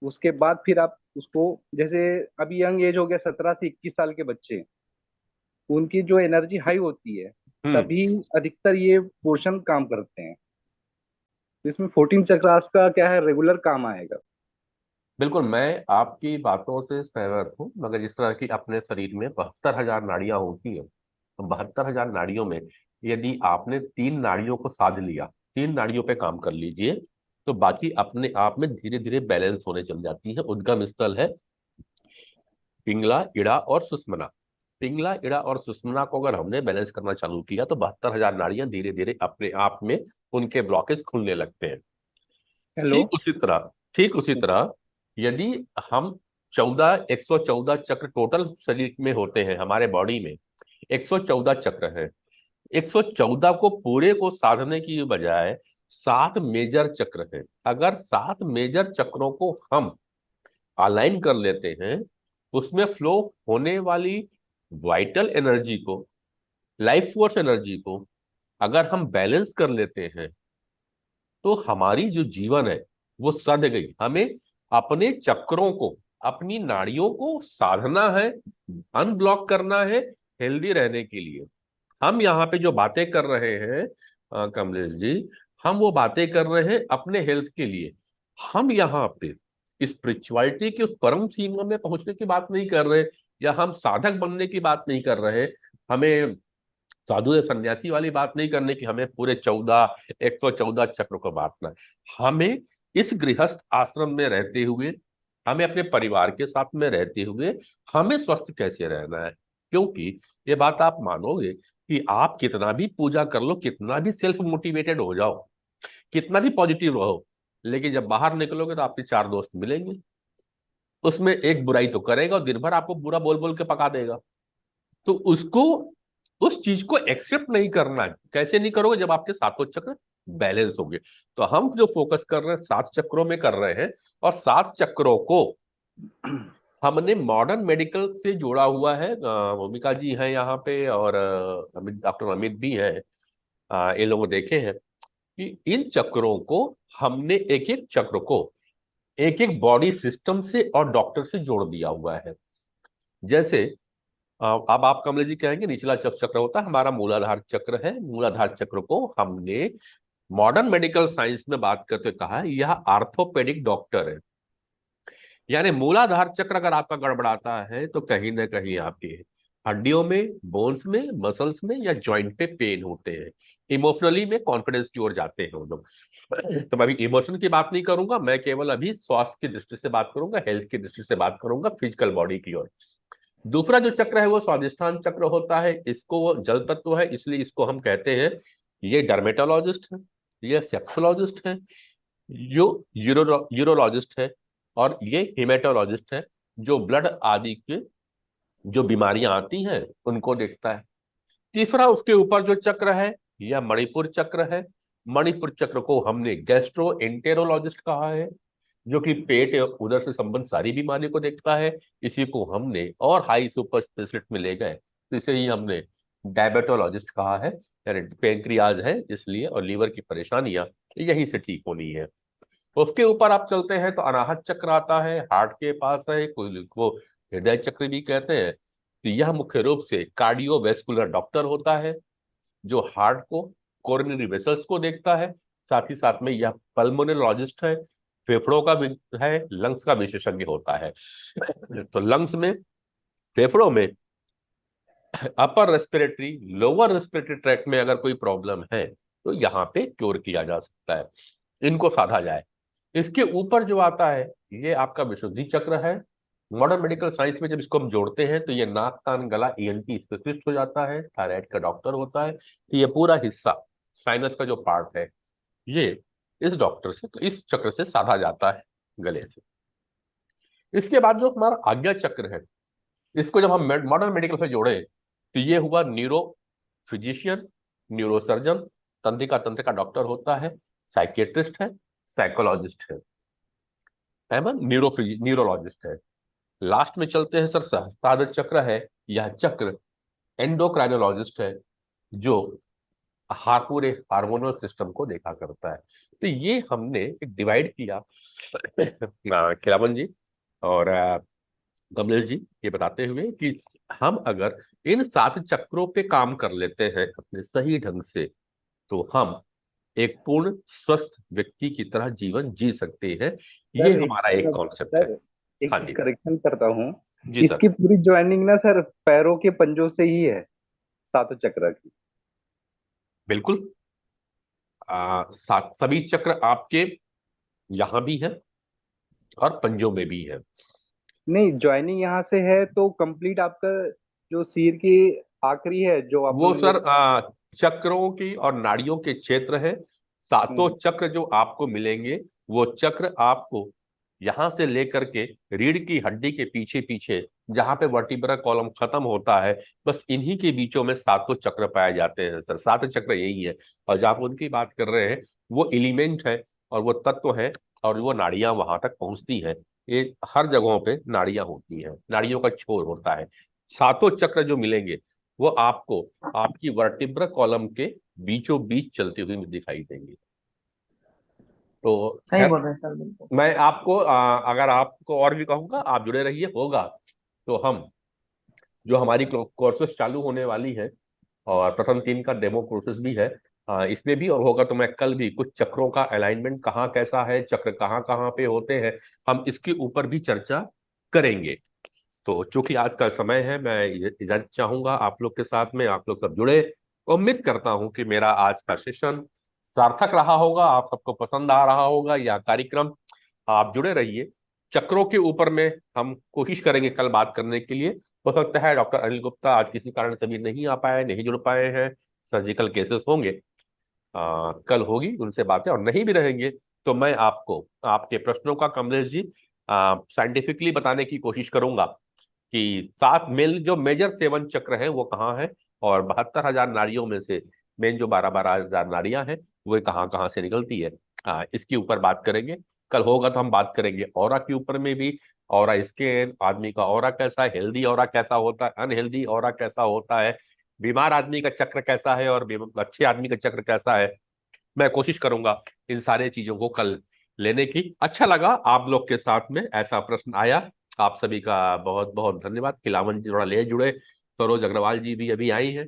उसके बाद फिर आप उसको, जैसे अभी यंग एज हो गया 17 से 21 साल के बच्चे, उनकी जो एनर्जी हाई होती है, हम्म। तभी अधिकतर ये पोर्शन काम करते हैं। तो इसमें 14 चक्रास का क्या है, रेगुलर काम आएगा। बिल्कुल, मैं आपकी बातों से सहमत हूँ, मगर जिस तरह की अपने शरीर में 72,000 नाड़ियां होती हैं, तो 72,000 नाड़ियों में यदि आपने 3 नाड़ियों को साध लिया, 3 नाड़ियों पे काम कर लीजिए, तो बाकी अपने आप में धीरे धीरे बैलेंस होने चल जाती है। उद्गम स्थल है पिंगला, इड़ा और सुषुम्ना। पिंगला, इड़ा और सुषुम्ना को अगर हमने बैलेंस करना चालू किया तो 72,000 नाड़ियां धीरे धीरे अपने आप में उनके ब्लॉकेज खुलने लगते हैं। हेलो। ठीक उसी तरह यदि हम 114 चक्र टोटल शरीर में होते हैं, हमारे बॉडी में 114 चक्र है। 114 को पूरे को साधने की बजाय 7 मेजर चक्र है। अगर 7 मेजर चक्रों को हम अलाइन कर लेते हैं, उसमें फ्लो होने वाली वाइटल एनर्जी को, लाइफ फोर्स एनर्जी को अगर हम बैलेंस कर लेते हैं, तो हमारी जो जीवन है वो सध गई। हमें अपने चक्रों को, अपनी नाड़ियों को साधना है, अनब्लॉक करना है हेल्दी रहने के लिए। हम यहाँ पे जो बातें कर रहे हैं कमलेश जी, हम वो बातें कर रहे हैं अपने हेल्थ के लिए। हम यहाँ पे स्पिरिचुअलिटी की उस परम सीमा में पहुंचने की बात नहीं कर रहे, या हम साधक बनने की बात नहीं कर रहे। हमें साधु या सन्यासी वाली बात नहीं करने की हमें पूरे 114 चक्र को बांटना है। हमें इस गृहस्थ आश्रम में रहते हुए, हमें अपने परिवार के साथ में रहते हुए हमें स्वस्थ कैसे रहना है। क्योंकि ये बात आप मानोगे कि आप कितना भी पूजा कर लो, कितना भी सेल्फ मोटिवेटेड हो जाओ, कितना भी पॉजिटिव रहो, लेकिन जब बाहर निकलोगे तो आपके 4 दोस्त मिलेंगे, उसमें एक बुराई तो करेगा और दिन भर आपको बुरा बोल बोल के पका देगा। तो उसको, उस चीज को एक्सेप्ट नहीं करना है। कैसे नहीं करोगे? जब आपके सातों चक्र बैलेंस होंगे। तो हम जो फोकस कर रहे हैं 7 चक्रों में कर रहे हैं, और 7 चक्रों को हमने मॉडर्न मेडिकल से जोड़ा हुआ है। भूमिका जी हैं यहाँ पे, और डॉक्टर अमित भी हैं। ये लोग देखे हैं कि इन चक्रों को हमने एक एक चक्र को एक एक बॉडी सिस्टम से और डॉक्टर से जोड़ दिया हुआ है। जैसे अब आप कमलेश जी कहेंगे निचला चक्र होता है, हमारा मूलाधार चक्र है। मूलाधार चक्र को हमने मॉडर्न मेडिकल साइंस में बात करते कहा है यह आर्थोपेडिक डॉक्टर है। यानी मूलाधार चक्र अगर आपका गड़बड़ाता है तो कहीं ना कहीं आपकी हड्डियों में, बोन्स में, मसल्स में या जॉइंट पे पेन होते हैं। इमोशनली में कॉन्फिडेंस की ओर जाते हैं वो लोग। तो मैं अभी इमोशन की बात नहीं करूंगा, मैं केवल अभी स्वास्थ्य की दृष्टि से बात करूंगा, हेल्थ की दृष्टि से बात करूंगा, फिजिकल बॉडी की ओर। दूसरा जो चक्र है वो स्वादिष्ठान चक्र होता है। इसको, वो जल तत्व है इसलिए इसको हम कहते हैं ये डर्मेटोलॉजिस्ट है, ये सेक्सोलॉजिस्ट है, यो यूरोलॉजिस्ट है, और ये हिमेटोलॉजिस्ट है, जो ब्लड आदि के जो बीमारियां आती हैं उनको देखता है। तीसरा उसके ऊपर जो चक्र है यह मणिपुर चक्र है। मणिपुर चक्र को हमने गैस्ट्रो एंटेरोलॉजिस्ट कहा है, जो कि पेट या उदर से संबंधित सारी बीमारी को देखता है। इसी को हमने और हाई सुपर स्पेशलिस्ट में ले गए, तो इसे ही हमने डायबिटोलॉजिस्ट कहा है। यानी पेंक्रियाज है इसलिए, और लीवर की परेशानियां यहीं से ठीक होनी है। उसके ऊपर आप चलते हैं तो अनाहत चक्र आता है, हार्ट के पास है, कोई को हृदय चक्र भी कहते हैं। तो यह मुख्य रूप से कार्डियोवेस्कुलर डॉक्टर होता है, जो हार्ट को, कोरोनरी वेसल्स को देखता है। साथ ही साथ में यह पल्मोनोलॉजिस्ट है, फेफड़ों का भी है, लंग्स का विशेषज्ञ होता है। तो लंग्स में, फेफड़ों में, upper respiratory, lower respiratory tract में अगर कोई प्रॉब्लम है तो यहाँ पे क्योर किया जा सकता है, इनको साधा जाए। इसके ऊपर जो आता है ये आपका विशुद्धि चक्र है। मॉडर्न मेडिकल साइंस में जब इसको हम जोड़ते हैं तो ये नाक, कान, गला, ईएनटी स्पेशलिस्ट हो जाता है, थायराइड का डॉक्टर होता है। तो ये पूरा हिस्सा, साइनस का जो पार्ट है, ये इस डॉक्टर से, तो इस चक्र से साधा जाता है, गले से। इसके बाद जो हमारा आज्ञा चक्र है, इसको जब हम मॉडर्न मेडिकल से जोड़े तो ये हुआ न्यूरो फिजिशियन, न्यूरोसर्जन, तंत्रिका तंत्र का डॉक्टर होता है, साइकियाट्रिस्ट है, साइकोलॉजिस्ट है ना, न्यूरोलॉजिस्ट है। लास्ट में चलते हैं सर, सहस्त्रार चक्र है। यह चक्र एंडोक्राइनोलॉजिस्ट है, जो पूरे हार्मोनल सिस्टम को देखा करता है। तो ये हमने एक डिवाइड किया खिलावन जी और कमलेश जी, ये बताते हुए कि हम अगर इन 7 चक्रों पे काम कर लेते हैं अपने सही ढंग से, तो हम एक पूर्ण स्वस्थ व्यक्ति की तरह जीवन जी सकते हैं। ये सर हमारा एक कॉन्सेप्ट है। सर एक हाँ चीज जी। करेक्शन करता हूँ। जी सर। इसकी पूरी ज्वाइनिंग ना सर पैरों के पंजों से ही है, सातों चक्र की। बिल्कुल। सभी चक्र आपके यहाँ भी है और पंजों में भी है। नहीं, ज्वाइनिंग यहाँ से है तो कंप्लीट आपका जो सिर की आखिरी है जो वो अपन सर चक्रों की और नाड़ियों के क्षेत्र है। सातों चक्र जो आपको मिलेंगे वो चक्र आपको यहां से लेकर के रीढ़ की हड्डी के पीछे पीछे जहां पे वर्टिब्रा कॉलम खत्म होता है, बस इन्हीं के बीचों में सातों चक्र पाए जाते हैं सर। सात चक्र यही है। और जहां आप उनकी बात कर रहे हैं वो एलिमेंट है और वो तत्व है और वो नाड़ियां वहां तक पहुंचती हैं। ये हर जगहों पे नाड़ियां होती हैं, नाड़ियों का छोर होता है। सातों चक्र जो मिलेंगे वो आपको आपकी वर्टिब्रा कॉलम के बीचों बीच चलते हुए दिखाई देंगे। तो सही खैर, बोल रहे हैं सर, बिल्कुल। मैं आपको अगर आपको और भी कहूंगा आप जुड़े रहिए। होगा तो हम जो हमारी कोर्सेज चालू होने वाली है और प्रथम 3 का डेमो कोर्सेज भी है, इसमें भी और होगा तो मैं कल भी कुछ चक्रों का अलाइनमेंट कहाँ कैसा है, चक्र कहाँ कहाँ पे होते हैं, हम इसके ऊपर भी चर्चा करेंगे। तो चूंकि आज का समय है, मैं इजाजत चाहूंगा आप लोग के साथ में। आप लोग सब जुड़े। उम्मीद करता हूं कि मेरा आज का सेशन सार्थक रहा होगा, आप सबको पसंद आ रहा होगा यह कार्यक्रम। आप जुड़े रहिए। चक्रों के ऊपर में हम कोशिश करेंगे कल बात करने के लिए। हो सकता है डॉक्टर अनिल गुप्ता आज किसी कारण से भी नहीं आ पाए, नहीं जुड़ पाए हैं, सर्जिकल केसेस होंगे। कल होगी उनसे बातें, और नहीं भी रहेंगे तो मैं आपको आपके प्रश्नों का कमलेश जी साइंटिफिकली बताने की कोशिश करूंगा कि सात मेल जो मेजर 7 चक्र है वो कहाँ है, और 72,000 नाड़ियों में से मेन जो 12,000 नाड़ियां हैं वो कहाँ कहाँ से निकलती है। इसके ऊपर बात करेंगे। कल होगा तो हम बात करेंगे ऑरा के ऊपर में भी। ऑरा स्कैन, आदमी का ऑरा कैसा है, हेल्दी ऑरा कैसा होता है, अनहेल्दी ऑरा कैसा होता है, बीमार आदमी का चक्र कैसा है और अच्छे आदमी का चक्र कैसा है। मैं कोशिश करूंगा इन सारे चीजों को कल लेने की। अच्छा लगा आप लोग के साथ में ऐसा प्रश्न आया। आप सभी का बहुत बहुत धन्यवाद। खिलावन जी थोड़ा ले जुड़े, सरोज अग्रवाल जी भी अभी आई हैं।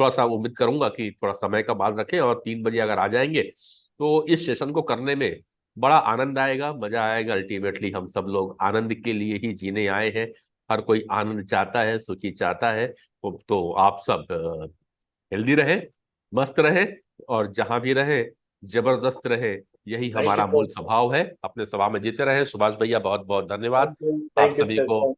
थोड़ा सा उम्मीद करूंगा कि थोड़ा समय का बात रखें और 3 बजे अगर आ जाएंगे तो इस सेशन को करने में बड़ा आनंद आएगा, मजा आएगा। अल्टीमेटली हम सब लोग आनंद के लिए ही जीने आए हैं। हर कोई आनंद चाहता है, सुखी चाहता है। तो आप सब हेल्दी रहे, मस्त रहे, और जहां भी रहे जबरदस्त रहे। यही थैंक यू हमारा मूल सर। स्वभाव है। अपने स्वभाव में जीते रहे। सुभाष भैया बहुत बहुत धन्यवाद थैंक यू, आप थैंक यू सभी को। सर।